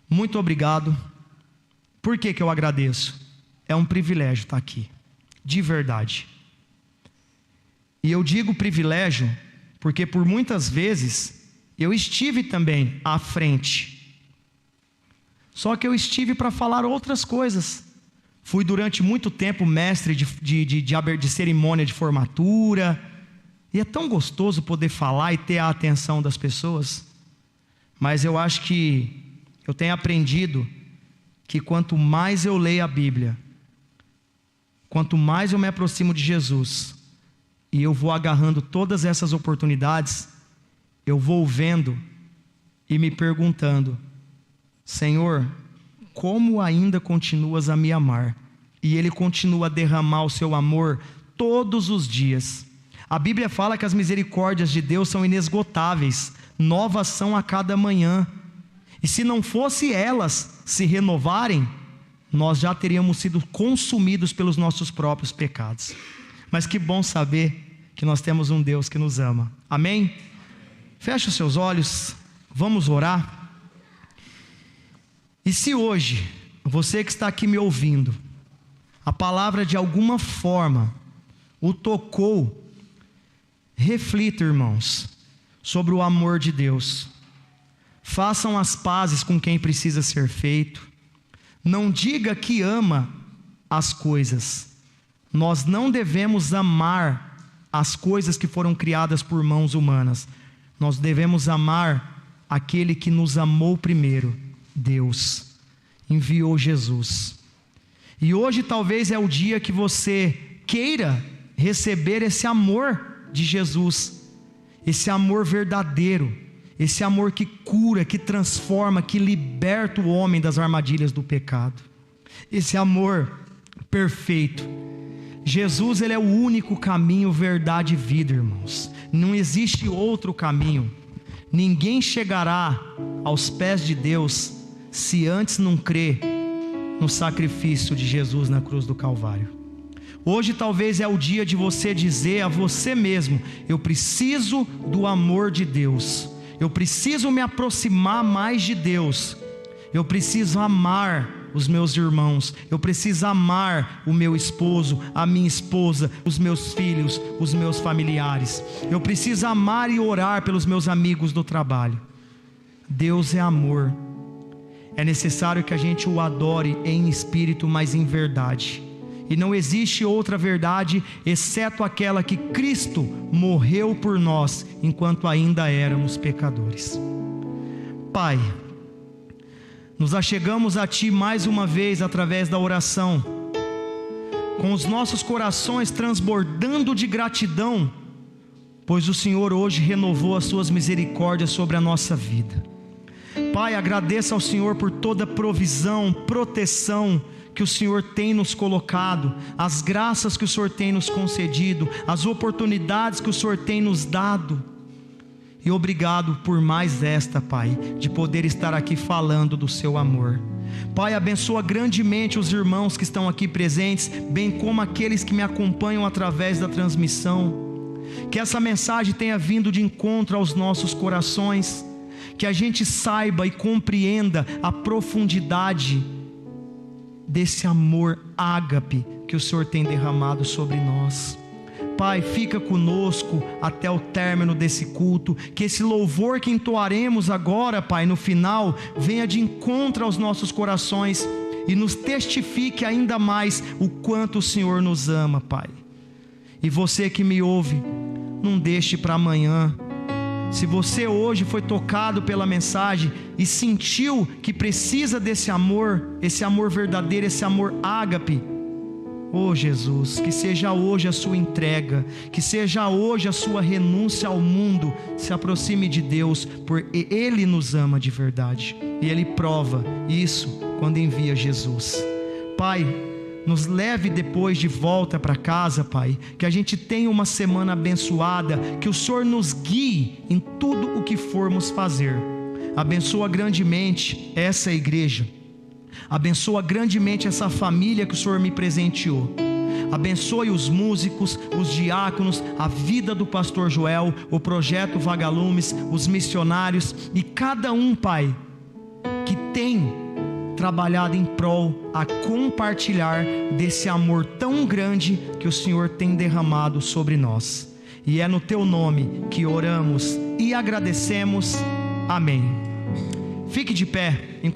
muito obrigado. Por que eu agradeço? É um privilégio estar aqui, de verdade. E eu digo privilégio porque por muitas vezes eu estive também à frente. Só que eu estive para falar outras coisas. Fui durante muito tempo mestre de cerimônia de formatura. E é tão gostoso poder falar e ter a atenção das pessoas. Mas eu acho que eu tenho aprendido que quanto mais eu leio a Bíblia, quanto mais eu me aproximo de Jesus, e eu vou agarrando todas essas oportunidades, eu vou vendo e me perguntando, Senhor, como ainda continuas a me amar? E Ele continua a derramar o seu amor todos os dias. A Bíblia fala que as misericórdias de Deus são inesgotáveis, novas são a cada manhã. E se não fosse elas se renovarem, nós já teríamos sido consumidos pelos nossos próprios pecados. Mas que bom saber que nós temos um Deus que nos ama. Amém? Feche os seus olhos, vamos orar. E se hoje, você que está aqui me ouvindo, a palavra de alguma forma o tocou, reflita, irmãos, sobre o amor de Deus. Façam as pazes com quem precisa ser feito. Não diga que ama as coisas. Nós não devemos amar as coisas que foram criadas por mãos humanas. Nós devemos amar aquele que nos amou primeiro. Deus enviou Jesus. E hoje talvez é o dia que você queira receber esse amor de Jesus, esse amor verdadeiro, esse amor que cura, que transforma, que liberta o homem das armadilhas do pecado, esse amor perfeito. Jesus, Ele é o único caminho, verdade e vida, irmãos. Não existe outro caminho. Ninguém chegará aos pés de Deus se antes não crer no sacrifício de Jesus na cruz do Calvário. Hoje talvez é o dia de você dizer a você mesmo: eu preciso do amor de Deus, eu preciso me aproximar mais de Deus, eu preciso amar os meus irmãos, eu preciso amar o meu esposo, a minha esposa, os meus filhos, os meus familiares, eu preciso amar e orar pelos meus amigos do trabalho. Deus é amor. é necessário que a gente o adore em espírito, mas em verdade. E não existe outra verdade exceto aquela que Cristo morreu por nós enquanto ainda éramos pecadores. Pai, nos achegamos a Ti mais uma vez através da oração, com os nossos corações transbordando de gratidão, pois o Senhor hoje renovou as Suas misericórdias sobre a nossa vida. Pai, agradeça ao Senhor por toda provisão, proteção que o Senhor tem nos colocado, as graças que o Senhor tem nos concedido, as oportunidades que o Senhor tem nos dado. E obrigado por mais esta, Pai, de poder estar aqui falando do Seu amor. Pai, abençoa grandemente os irmãos que estão aqui presentes, bem como aqueles que me acompanham através da transmissão. Que essa mensagem tenha vindo de encontro aos nossos corações, que a gente saiba e compreenda a profundidade desse amor ágape que o Senhor tem derramado sobre nós. Pai, fica conosco até o término desse culto, que esse louvor que entoaremos agora, Pai, no final, venha de encontro aos nossos corações e nos testifique ainda mais o quanto o Senhor nos ama, Pai. E você que me ouve, não deixe para amanhã. Se você hoje foi tocado pela mensagem e sentiu que precisa desse amor, esse amor verdadeiro, esse amor ágape, oh Jesus, que seja hoje a sua entrega, que seja hoje a sua renúncia ao mundo. Se aproxime de Deus, porque Ele nos ama de verdade, e Ele prova isso quando envia Jesus. Pai, nos leve depois de volta para casa, Pai, que a gente tenha uma semana abençoada, que o Senhor nos guie em tudo o que formos fazer. Abençoa grandemente essa igreja, abençoa grandemente essa família que o Senhor me presenteou. Abençoe os músicos, os diáconos, a vida do pastor Joel, o projeto Vagalumes, os missionários e cada um, Pai, que tem trabalhado em prol a compartilhar desse amor tão grande que o Senhor tem derramado sobre nós. E é no Teu nome que oramos e agradecemos. Amém. Fique de pé enquanto